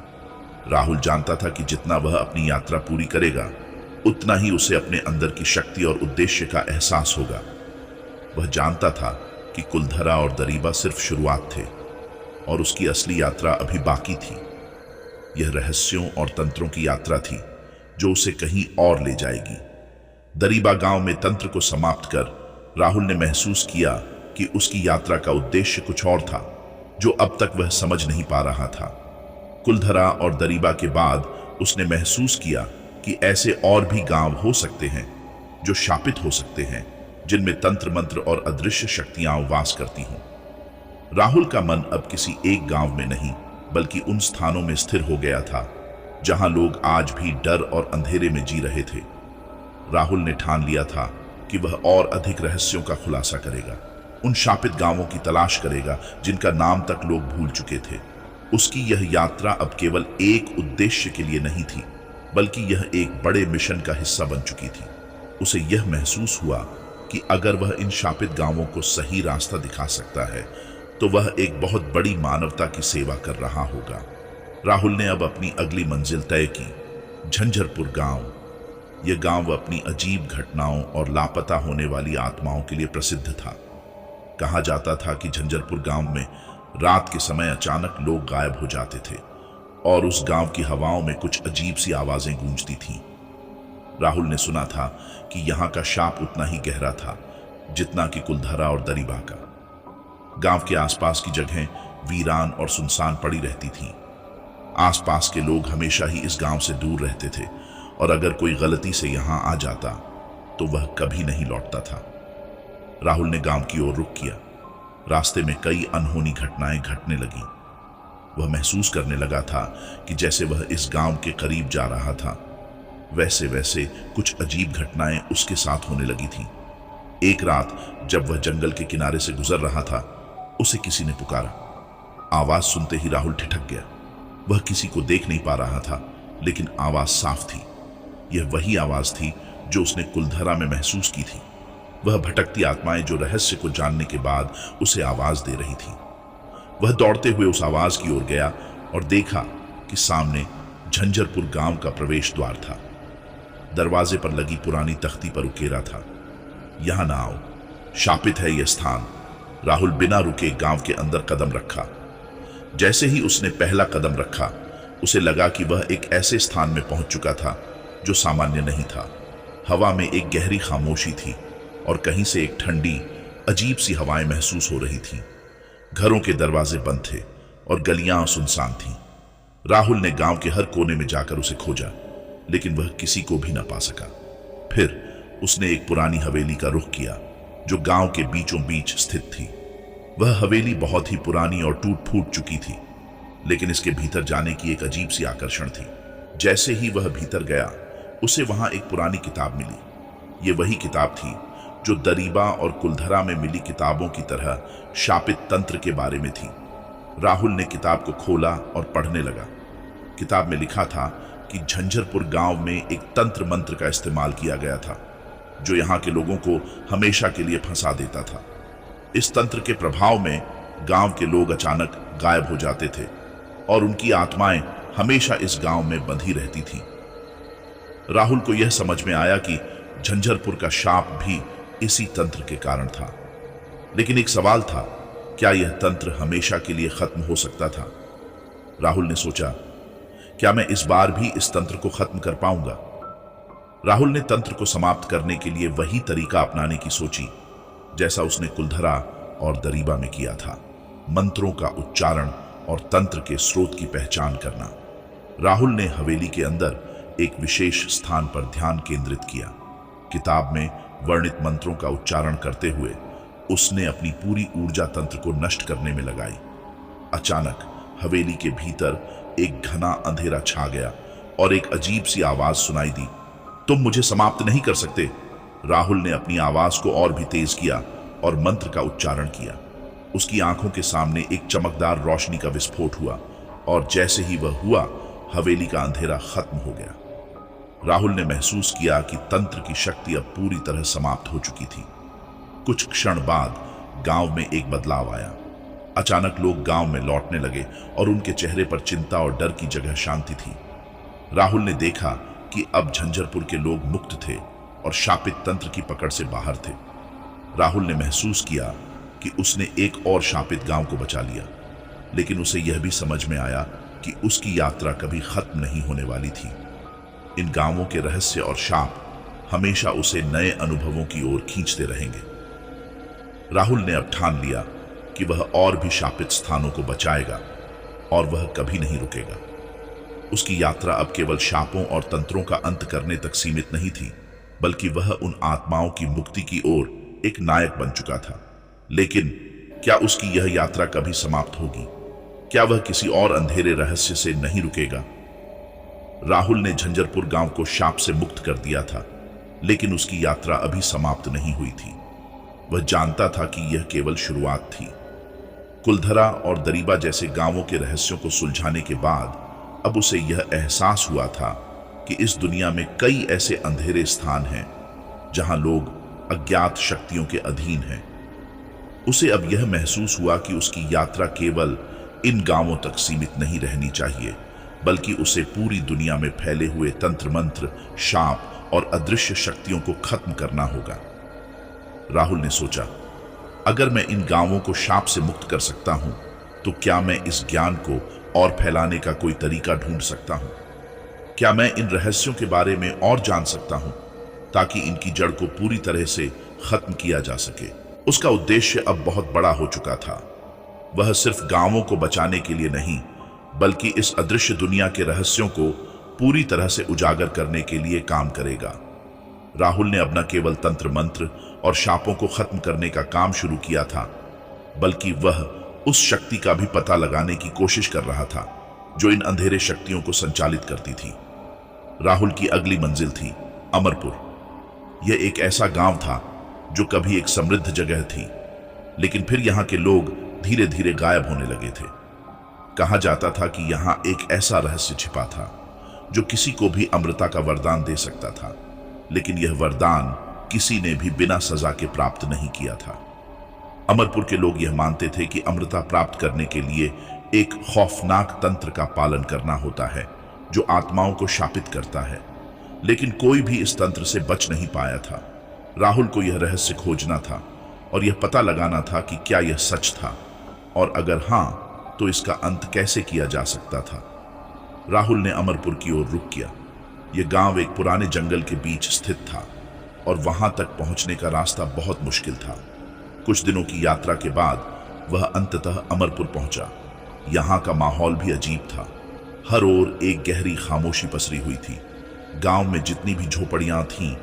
राहुल जानता था कि जितना वह अपनी यात्रा पूरी करेगा, उतना ही उसे अपने अंदर की शक्ति और उद्देश्य का एहसास होगा। वह जानता था कि कुलधरा और दरीबा सिर्फ शुरुआत थे और उसकी असली यात्रा अभी बाकी थी। यह रहस्यों और तंत्रों की यात्रा थी जो उसे कहीं और ले जाएगी। दरीबा गांव में तंत्र को समाप्त कर राहुल ने महसूस किया कि उसकी यात्रा का उद्देश्य कुछ और था जो अब तक वह समझ नहीं पा रहा था। कुलधरा और दरीबा के बाद उसने महसूस किया कि ऐसे और भी गांव हो सकते हैं जो शापित हो सकते हैं, जिनमें तंत्र मंत्र और अदृश्य शक्तियां वास करती हों। राहुल का मन अब किसी एक गांव में नहीं बल्कि उन स्थानों में स्थिर हो गया था जहां लोग आज भी डर और अंधेरे में जी रहे थे। राहुल ने ठान लिया था कि वह और अधिक रहस्यों का खुलासा करेगा, उन शापित गांवों की तलाश करेगा जिनका नाम तक लोग भूल चुके थे। उसकी यह यात्रा अब केवल एक उद्देश्य के लिए नहीं थी, बल्कि यह एक बड़े मिशन का हिस्सा बन चुकी थी। उसे यह महसूस हुआ कि अगर वह इन शापित गांवों को सही रास्ता दिखा सकता है तो वह एक बहुत बड़ी मानवता की सेवा कर रहा होगा। राहुल ने अब अपनी अगली मंजिल तय की, झंझरपुर गांव। यह गांव अपनी अजीब घटनाओं और लापता होने वाली आत्माओं के लिए प्रसिद्ध था। कहा जाता था कि झंझरपुर गांव में रात के समय अचानक लोग गायब हो जाते थे और उस गांव की हवाओं में कुछ अजीब सी आवाजें गूंजती थीं। राहुल ने सुना था कि यहाँ का शाप उतना ही गहरा था जितना कि कुलधरा और दरीबा का। गांव के आसपास की जगहें वीरान और सुनसान पड़ी रहती थीं। आसपास के लोग हमेशा ही इस गांव से दूर रहते थे और अगर कोई गलती से यहां आ जाता तो वह कभी नहीं लौटता था। राहुल ने गांव की ओर रुख किया। रास्ते में कई अनहोनी घटनाएं घटने लगीं। वह महसूस करने लगा था कि जैसे वह इस गांव के करीब जा रहा था, वैसे वैसे कुछ अजीब घटनाएं उसके साथ होने लगी थीं। एक रात जब वह जंगल के किनारे से गुजर रहा था, उसे किसी ने पुकारा। आवाज सुनते ही राहुल ठिठक गया। वह किसी को देख नहीं पा रहा था, लेकिन आवाज साफ थी। यह वही आवाज थी जो उसने कुलधरा में महसूस की थी। वह भटकती आत्माएं जो रहस्य को जानने के बाद उसे आवाज दे रही थी। वह दौड़ते हुए उस आवाज की ओर गया और देखा कि सामने झंझरपुर गांव का प्रवेश द्वार था। दरवाजे पर लगी पुरानी तख्ती पर उकेरा था, यहां ना आओ, शापित है यह स्थान। राहुल बिना रुके गांव के अंदर कदम रखा। जैसे ही उसने पहला कदम रखा, उसे लगा कि वह एक ऐसे स्थान में पहुंच चुका था जो सामान्य नहीं था। हवा में एक गहरी खामोशी थी और कहीं से एक ठंडी अजीब सी हवाएं महसूस हो रही थीं। घरों के दरवाजे बंद थे और गलियां सुनसान थीं। राहुल ने गांव के हर कोने में जाकर उसे खोजा, लेकिन वह किसी को भी न पा सका। फिर उसने एक पुरानी हवेली का रुख किया जो गांव के बीचों बीच स्थित थी। वह हवेली बहुत ही पुरानी और टूट फूट चुकी थी, लेकिन इसके भीतर जाने की एक अजीब सी आकर्षण थी। जैसे ही वह भीतर गया, उसे वहां एक पुरानी किताब मिली। ये वही किताब थी जो दरीबा और कुलधरा में मिली किताबों की तरह शापित तंत्र के बारे में थी। राहुल ने किताब को खोला और पढ़ने लगा। किताब में लिखा था कि झंझरपुर गांव में एक तंत्र मंत्र का इस्तेमाल किया गया था जो यहाँ के लोगों को हमेशा के लिए फंसा देता था। इस तंत्र के प्रभाव में गांव के लोग अचानक गायब हो जाते थे और उनकी आत्माएं हमेशा इस गांव में बंधी रहती थीं। राहुल को यह समझ में आया कि झंझरपुर का शाप भी इसी तंत्र के कारण था। लेकिन एक सवाल था, क्या यह तंत्र हमेशा के लिए खत्म हो सकता था? राहुल ने सोचा, क्या मैं इस बार भी इस तंत्र को खत्म कर पाऊंगा? राहुल ने तंत्र को समाप्त करने के लिए वही तरीका अपनाने की सोची जैसा उसने कुलधरा और दरीबा में किया था। मंत्रों का उच्चारण और तंत्र के स्रोत की पहचान करना। राहुल ने हवेली के अंदर एक विशेष स्थान पर ध्यान केंद्रित किया। किताब में वर्णित मंत्रों का उच्चारण करते हुए उसने अपनी पूरी ऊर्जा तंत्र को नष्ट करने में लगाई। अचानक हवेली के भीतर एक घना अंधेरा छा गया और एक अजीब सी आवाज सुनाई दी, तुम मुझे समाप्त नहीं कर सकते। राहुल ने अपनी आवाज को और भी तेज किया और मंत्र का उच्चारण किया। उसकी आंखों के सामने एक चमकदार रोशनी का विस्फोट हुआ और जैसे ही वह हुआ, हवेली का अंधेरा खत्म हो गया। राहुल ने महसूस किया कि तंत्र की शक्ति अब पूरी तरह समाप्त हो चुकी थी। कुछ क्षण बाद गांव में एक बदलाव आया। अचानक लोग गांव में लौटने लगे और उनके चेहरे पर चिंता और डर की जगह शांति थी। राहुल ने देखा कि अब झंझरपुर के लोग मुक्त थे और शापित तंत्र की पकड़ से बाहर थे। राहुल ने महसूस किया कि उसने एक और शापित गांव को बचा लिया, लेकिन उसे यह भी समझ में आया कि उसकी यात्रा कभी खत्म नहीं होने वाली थी। इन गांवों के रहस्य और शाप हमेशा उसे नए अनुभवों की ओर खींचते रहेंगे। राहुल ने अब ठान लिया कि वह और भी शापित स्थानों को बचाएगा और वह कभी नहीं रुकेगा। उसकी यात्रा अब केवल शापों और तंत्रों का अंत करने तक सीमित नहीं थी, बल्कि वह उन आत्माओं की मुक्ति की ओर एक नायक बन चुका था। लेकिन क्या उसकी यह यात्रा कभी समाप्त होगी? क्या वह किसी और अंधेरे रहस्य से नहीं रुकेगा? राहुल ने झंझरपुर गांव को शाप से मुक्त कर दिया था, लेकिन उसकी यात्रा अभी समाप्त नहीं हुई थी। वह जानता था कि यह केवल शुरुआत थी। कुलधरा और दरीबा जैसे गांवों के रहस्यों को सुलझाने के बाद अब उसे यह एहसास हुआ था कि इस दुनिया में कई ऐसे अंधेरे स्थान हैं जहां लोग अज्ञात शक्तियों के अधीन हैं। उसे अब यह महसूस हुआ कि उसकी यात्रा केवल इन गांवों तक सीमित नहीं रहनी चाहिए, बल्कि उसे पूरी दुनिया में फैले हुए तंत्र मंत्र, शाप और अदृश्य शक्तियों को खत्म करना होगा। राहुल ने सोचा, अगर मैं इन गांवों को शाप से मुक्त कर सकता हूं, तो क्या मैं इस ज्ञान को और फैलाने का कोई तरीका ढूंढ सकता हूं? क्या मैं इन रहस्यों के बारे में और जान सकता हूं, ताकि इनकी जड़ को पूरी तरह से खत्म किया जा सके? उसका उद्देश्य अब बहुत बड़ा हो चुका था। वह सिर्फ गांवों को बचाने के लिए नहीं, बल्कि इस अदृश्य दुनिया के रहस्यों को पूरी तरह से उजागर करने के लिए काम करेगा। राहुल ने अब न केवल तंत्र मंत्र और शापों को खत्म करने का काम शुरू किया था, बल्कि वह उस शक्ति का भी पता लगाने की कोशिश कर रहा था जो इन अंधेरे शक्तियों को संचालित करती थी। राहुल की अगली मंजिल थी अमरपुर। यह एक ऐसा गांव था जो कभी एक समृद्ध जगह थी, लेकिन फिर यहाँ के लोग धीरे धीरे गायब होने लगे थे। कहा जाता था कि यहाँ एक ऐसा रहस्य छिपा था जो किसी को भी अमृता का वरदान दे सकता था, लेकिन यह वरदान किसी ने भी बिना सजा के प्राप्त नहीं किया था। अमरपुर के लोग यह मानते थे कि अमृता प्राप्त करने के लिए एक खौफनाक तंत्र का पालन करना होता है जो आत्माओं को शापित करता है, लेकिन कोई भी इस तंत्र से बच नहीं पाया था। राहुल को यह रहस्य खोजना था और यह पता लगाना था कि क्या यह सच था, और अगर हां, तो इसका अंत कैसे किया जा सकता था। राहुल ने अमरपुर की ओर रुख किया। यह गांव एक पुराने जंगल के बीच स्थित था और वहां तक पहुंचने का रास्ता बहुत मुश्किल था। कुछ दिनों की यात्रा के बाद वह अंततः अमरपुर पहुंचा। यहां का माहौल भी अजीब था। हर ओर एक गहरी खामोशी पसरी हुई थी। गांव में जितनी भी झोपड़ियां थीं,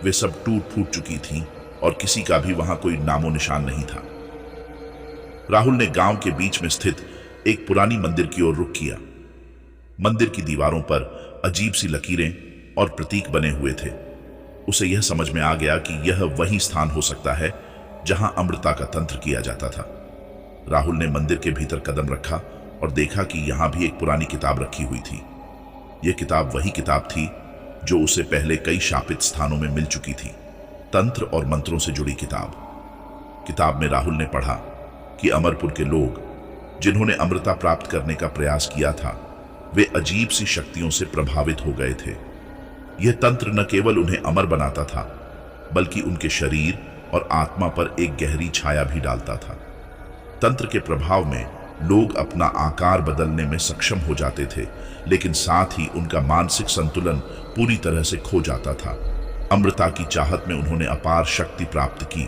वे सब टूट फूट चुकी थीं और किसी का भी वहां कोई नामो निशान नहीं था। राहुल ने गांव के बीच में स्थित एक पुरानी मंदिर की ओर रुख किया। मंदिर की दीवारों पर अजीब सी लकीरें और प्रतीक बने हुए थे। उसे यह समझ में आ गया कि यह वही स्थान हो सकता है जहां अमृता का तंत्र किया जाता था। राहुल ने मंदिर के भीतर कदम रखा और देखा कि यहां भी एक पुरानी किताब रखी हुई थी। यह किताब वही किताब थी जो उसे पहले कई शापित स्थानों में मिल चुकी थी, तंत्र और मंत्रों से जुड़ी किताब। किताब में राहुल ने पढ़ा कि अमरपुर के लोग जिन्होंने अमृता प्राप्त करने का प्रयास किया था, वे अजीब सी शक्तियों से प्रभावित हो गए थे। यह तंत्र न केवल उन्हें अमर बनाता था, बल्कि उनके शरीर और आत्मा पर एक गहरी छाया भी डालता था। तंत्र के प्रभाव में लोग अपना आकार बदलने में सक्षम हो जाते थे, लेकिन साथ ही उनका मानसिक संतुलन पूरी तरह से खो जाता था। अमृता की चाहत में उन्होंने अपार शक्ति प्राप्त की,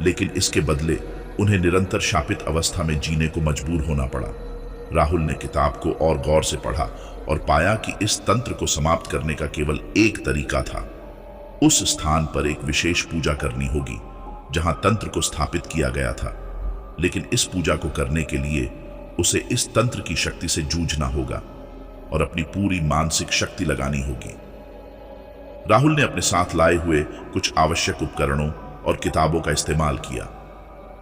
लेकिन इसके बदले उन्हें निरंतर शापित अवस्था में जीने को मजबूर होना पड़ा। राहुल ने किताब को और गौर से पढ़ा और पाया कि इस तंत्र को समाप्त करने का केवल एक तरीका था। उस स्थान पर एक विशेष पूजा करनी होगी जहां तंत्र को स्थापित किया गया था, लेकिन इस पूजा को करने के लिए उसे इस तंत्र की शक्ति से जूझना होगा और अपनी पूरी मानसिक शक्ति लगानी होगी। राहुल ने अपने साथ लाए हुए कुछ आवश्यक उपकरणों और किताबों का इस्तेमाल किया।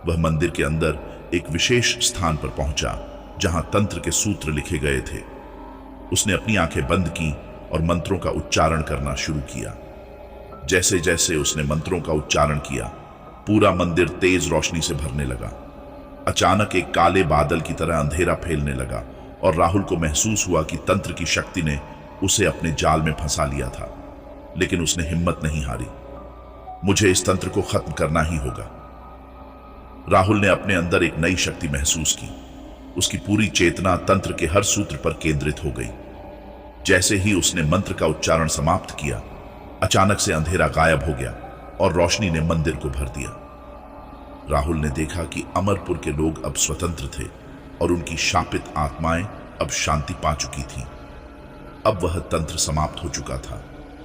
वह मंदिर के अंदर एक विशेष स्थान पर पहुंचा जहां तंत्र के सूत्र लिखे गए थे। उसने अपनी आंखें बंद की और मंत्रों का उच्चारण करना शुरू किया। जैसे जैसे उसने मंत्रों का उच्चारण किया, पूरा मंदिर तेज रोशनी से भरने लगा। अचानक एक काले बादल की तरह अंधेरा फैलने लगा और राहुल को महसूस हुआ कि तंत्र की शक्ति ने उसे अपने जाल में फंसा लिया था, लेकिन उसने हिम्मत नहीं हारी। मुझे इस तंत्र को खत्म करना ही होगा। राहुल ने अपने अंदर एक नई शक्ति महसूस की। उसकी पूरी चेतना तंत्र के हर सूत्र पर केंद्रित हो गई। जैसे ही उसने मंत्र का उच्चारण समाप्त किया, अचानक से अंधेरा गायब हो गया और रोशनी ने मंदिर को भर दिया। राहुल ने देखा कि अमरपुर के लोग अब स्वतंत्र थे और उनकी शापित आत्माएं अब शांति पा चुकी थीं। अब वह तंत्र समाप्त हो चुका था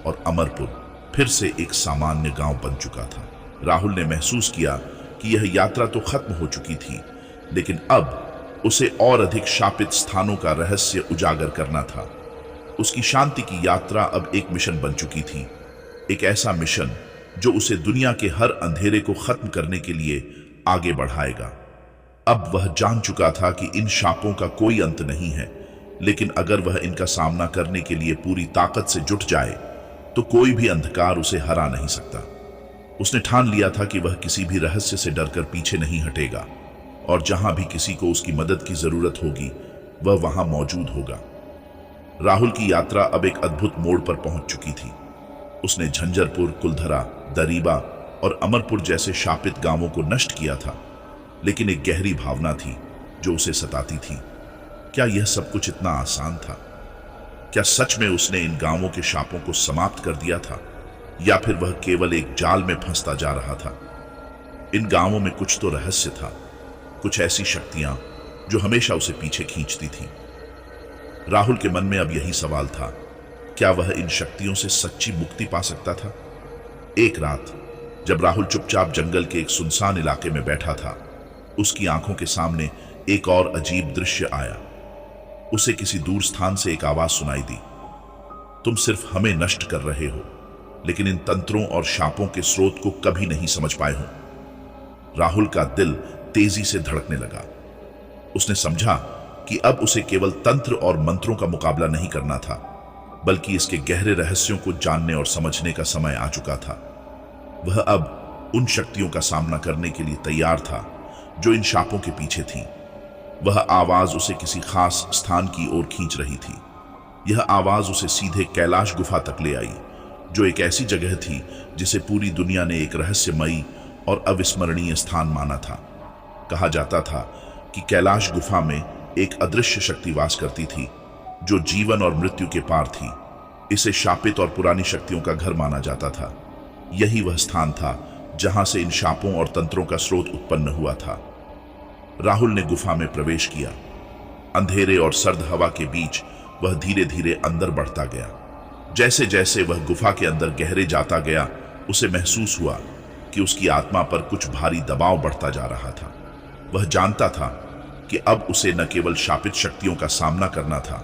और अमरपुर फिर से एक सामान्य गांव बन चुका था। राहुल ने महसूस किया कि यह यात्रा तो खत्म हो चुकी थी, लेकिन अब उसे और अधिक शापित स्थानों का रहस्य उजागर करना था। उसकी शांति की यात्रा अब एक मिशन बन चुकी थी, एक ऐसा मिशन जो उसे दुनिया के हर अंधेरे को खत्म करने के लिए आगे बढ़ाएगा। अब वह जान चुका था कि इन शापों का कोई अंत नहीं है, लेकिन अगर वह इनका सामना करने के लिए पूरी ताकत से जुट जाए तो कोई भी अंधकार उसे हरा नहीं सकता। उसने ठान लिया था कि वह किसी भी रहस्य से डरकर पीछे नहीं हटेगा और जहां भी किसी को उसकी मदद की जरूरत होगी, वह वहां मौजूद होगा। राहुल की यात्रा अब एक अद्भुत मोड़ पर पहुंच चुकी थी। उसने झंझरपुर, कुलधरा, दरीबा और अमरपुर जैसे शापित गांवों को नष्ट किया था, लेकिन एक गहरी भावना थी जो उसे सताती थी। क्या यह सब कुछ इतना आसान था? क्या सच में उसने इन गांवों के शापों को समाप्त कर दिया था, या फिर वह केवल एक जाल में फंसता जा रहा था? इन गांवों में कुछ तो रहस्य था, कुछ ऐसी शक्तियां जो हमेशा उसे पीछे खींचती थी। राहुल के मन में अब यही सवाल था, क्या वह इन शक्तियों से सच्ची मुक्ति पा सकता था? एक रात जब राहुल चुपचाप जंगल के एक सुनसान इलाके में बैठा था, उसकी आंखों के सामने एक और अजीब दृश्य आया। उसे किसी दूर स्थान से एक आवाज सुनाई दी, तुम सिर्फ हमें नष्ट कर रहे हो, लेकिन इन तंत्रों और शापों के स्रोत को कभी नहीं समझ पाए हो। राहुल का दिल तेजी से धड़कने लगा। उसने समझा कि अब उसे केवल तंत्र और मंत्रों का मुकाबला नहीं करना था, बल्कि इसके गहरे रहस्यों को जानने और समझने का समय आ चुका था। वह अब उन शक्तियों का सामना करने के लिए तैयार था जो इन शापों के पीछे थीं। वह आवाज उसे किसी खास स्थान की ओर खींच रही थी। यह आवाज उसे सीधे कैलाश गुफा तक ले आई, जो एक ऐसी जगह थी जिसे पूरी दुनिया ने एक रहस्यमयी और अविस्मरणीय स्थान माना था। कहा जाता था कि कैलाश गुफा में एक अदृश्य शक्ति वास करती थी जो जीवन और मृत्यु के पार थी। इसे शापित और पुरानी शक्तियों का घर माना जाता था। यही वह स्थान था जहां से इन शापों और तंत्रों का स्रोत उत्पन्न हुआ था। राहुल ने गुफा में प्रवेश किया। अंधेरे और सर्द हवा के बीच वह धीरे धीरे अंदर बढ़ता गया। जैसे जैसे वह गुफा के अंदर गहरे जाता गया, उसे महसूस हुआ कि उसकी आत्मा पर कुछ भारी दबाव बढ़ता जा रहा था। वह जानता था कि अब उसे न केवल शापित शक्तियों का सामना करना था,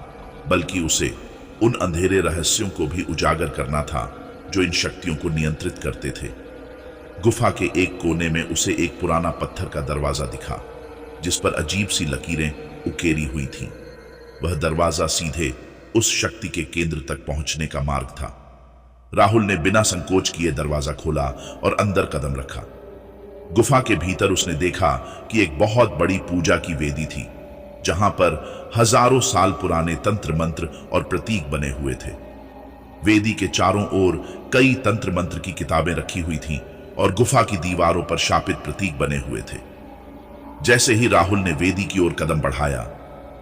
बल्कि उसे उन अंधेरे रहस्यों को भी उजागर करना था जो इन शक्तियों को नियंत्रित करते थे। गुफा के एक कोने में उसे एक पुराना पत्थर का दरवाजा दिखा, जिस पर अजीब सी लकीरें उकेरी हुई थीं। वह दरवाजा सीधे उस शक्ति के केंद्र तक पहुंचने का मार्ग था। राहुल ने बिना संकोच किए दरवाजा खोला और अंदर कदम रखा। गुफा के भीतर उसने देखा कि एक बहुत बड़ी पूजा की वेदी थी, जहां पर हजारों साल पुराने तंत्र मंत्र और प्रतीक बने हुए थे। वेदी के चारों ओर कई तंत्र मंत्र की किताबें रखी हुई थीं और गुफा की दीवारों पर शापित प्रतीक बने हुए थे। जैसे ही राहुल ने वेदी की ओर कदम बढ़ाया,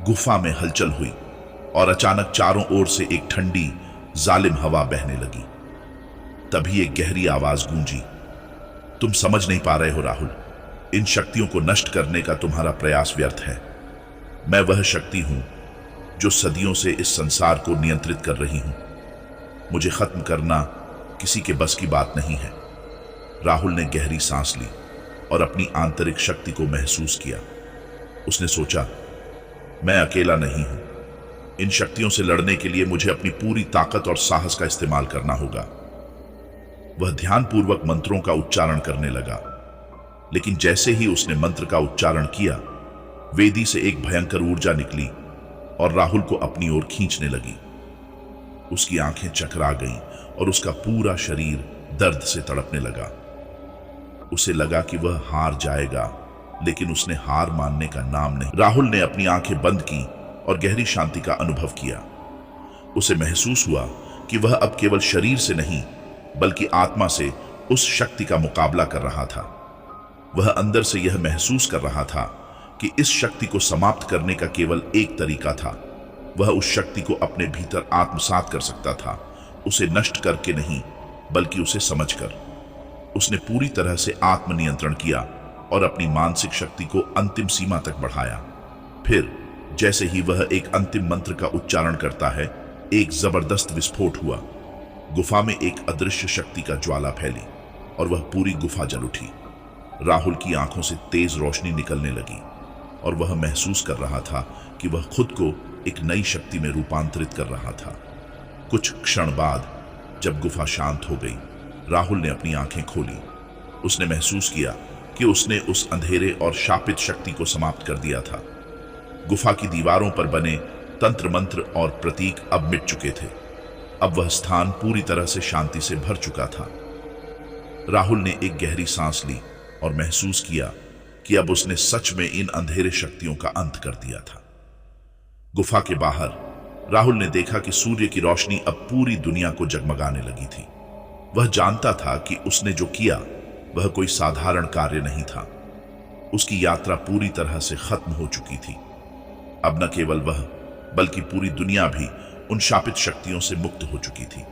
गुफा में हलचल हुई और अचानक चारों ओर से एक ठंडी, जालिम हवा बहने लगी। तभी एक गहरी आवाज गूंजी, तुम समझ नहीं पा रहे हो राहुल, इन शक्तियों को नष्ट करने का तुम्हारा प्रयास व्यर्थ है। मैं वह शक्ति हूं जो सदियों से इस संसार को नियंत्रित कर रही हूं। मुझे खत्म करना किसी के बस की बात नहीं है। राहुल ने गहरी सांस ली और अपनी आंतरिक शक्ति को महसूस किया। उसने सोचा, मैं अकेला नहीं हूं। इन शक्तियों से लड़ने के लिए मुझे अपनी पूरी ताकत और साहस का इस्तेमाल करना होगा। वह ध्यानपूर्वक मंत्रों का उच्चारण करने लगा, लेकिन जैसे ही उसने मंत्र का उच्चारण किया, वेदी से एक भयंकर ऊर्जा निकली और राहुल को अपनी ओर खींचने लगी। उसकी आंखें चकरा गईं और उसका पूरा शरीर दर्द से तड़पने लगा। उसे लगा कि वह हार जाएगा, लेकिन उसने हार मानने का नाम नहीं। राहुल ने अपनी आंखें बंद की और गहरी शांति का अनुभव किया। उसे महसूस हुआ कि वह अब केवल शरीर से नहीं, बल्कि आत्मा से उस शक्ति का मुकाबला कर रहा था। वह अंदर से यह महसूस कर रहा था कि इस शक्ति को समाप्त करने का केवल एक तरीका था। वह उस शक्ति को अपने भीतर आत्मसात कर सकता था, उसे नष्ट करके नहीं, बल्कि उसे समझकर। उसने पूरी तरह से आत्मनियंत्रण किया और अपनी मानसिक शक्ति को अंतिम सीमा तक बढ़ाया। फिर जैसे ही वह एक अंतिम मंत्र का उच्चारण करता है, एक जबरदस्त विस्फोट हुआ। गुफा में एक अदृश्य शक्ति का ज्वाला फैली और वह पूरी गुफा जल उठी। राहुल की आंखों से तेज रोशनी निकलने लगी और वह महसूस कर रहा था कि वह खुद को एक नई शक्ति में रूपांतरित कर रहा था। कुछ क्षण बाद जब गुफा शांत हो गई, राहुल ने अपनी आंखें खोली। उसने महसूस किया कि उसने उस अंधेरे और शापित शक्ति को समाप्त कर दिया था। गुफा की दीवारों पर बने तंत्र मंत्र और प्रतीक अब मिट चुके थे। अब वह स्थान पूरी तरह से शांति से भर चुका था। राहुल ने एक गहरी सांस ली और महसूस किया कि अब उसने सच में इन अंधेरे शक्तियों का अंत कर दिया था। गुफा के बाहर राहुल ने देखा कि सूर्य की रोशनी अब पूरी दुनिया को जगमगाने लगी थी। वह जानता था कि उसने जो किया वह कोई साधारण कार्य नहीं था। उसकी यात्रा पूरी तरह से खत्म हो चुकी थी। अब न केवल वह बल्कि पूरी दुनिया भी उन शापित शक्तियों से मुक्त हो चुकी थी।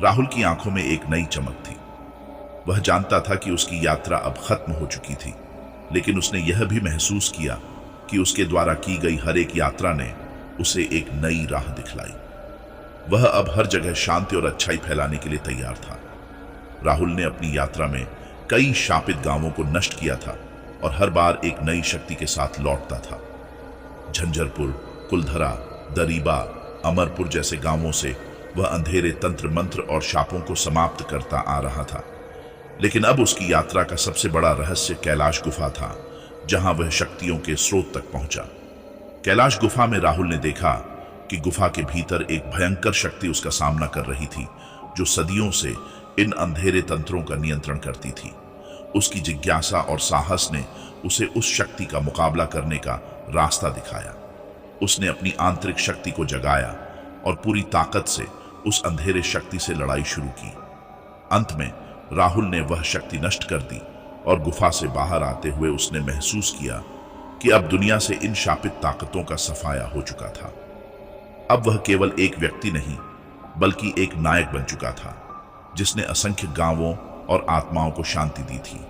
राहुल की आंखों में एक नई चमक थी। वह जानता था कि उसकी यात्रा अब खत्म हो चुकी थी, लेकिन उसने यह भी महसूस किया कि उसके द्वारा की गई हर एक यात्रा ने उसे एक नई राह दिखलाई। वह अब हर जगह शांति और अच्छाई फैलाने के लिए तैयार था। राहुल ने अपनी यात्रा में कई शापित गांवों को नष्ट किया था और हर बार एक नई शक्ति के साथ लौटता था। झंझरपुर, कुलधरा, दरीबा, अमरपुर जैसे गांवों से वह अंधेरे तंत्र मंत्र और शापों को समाप्त करता आ रहा था। लेकिन अब उसकी यात्रा का सबसे बड़ा रहस्य कैलाश गुफा था, जहां वह शक्तियों के स्रोत तक पहुंचा। कैलाश गुफा में राहुल ने देखा कि गुफा के भीतर एक भयंकर शक्ति उसका सामना कर रही थी, जो सदियों से इन अंधेरे तंत्रों का नियंत्रण करती थी। उसकी जिज्ञासा और साहस ने उसे उस शक्ति का मुकाबला करने का रास्ता दिखाया। उसने अपनी आंतरिक शक्ति को जगाया और पूरी ताकत से उस अंधेरे शक्ति से लड़ाई शुरू की। अंत में राहुल ने वह शक्ति नष्ट कर दी और गुफा से बाहर आते हुए उसने महसूस किया कि अब दुनिया से इन शापित ताकतों का सफाया हो चुका था। अब वह केवल एक व्यक्ति नहीं बल्कि एक नायक बन चुका था, जिसने असंख्य गांवों और आत्माओं को शांति दी थी।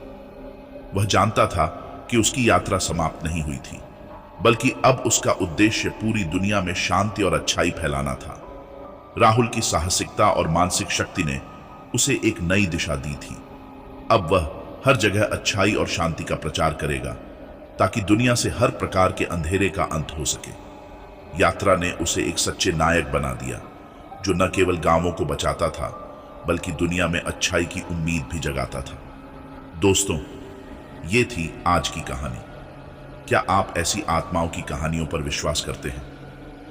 वह जानता था कि उसकी यात्रा समाप्त नहीं हुई थी, बल्कि अब उसका उद्देश्य पूरी दुनिया में शांति और अच्छाई फैलाना था। राहुल की साहसिकता और मानसिक शक्ति ने उसे एक नई दिशा दी थी। अब वह हर जगह अच्छाई और शांति का प्रचार करेगा, ताकि दुनिया से हर प्रकार के अंधेरे का अंत हो सके। यात्रा ने उसे एक सच्चे नायक बना दिया, जो न केवल गांवों को बचाता था बल्कि दुनिया में अच्छाई की उम्मीद भी जगाता था। दोस्तों, ये थी आज की कहानी। क्या आप ऐसी आत्माओं की कहानियों पर विश्वास करते हैं?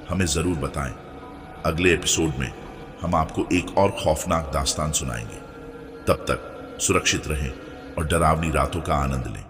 हमें जरूर बताएं। अगले एपिसोड में हम आपको एक और खौफनाक दास्तान सुनाएंगे। तब तक सुरक्षित रहें और डरावनी रातों का आनंद लें।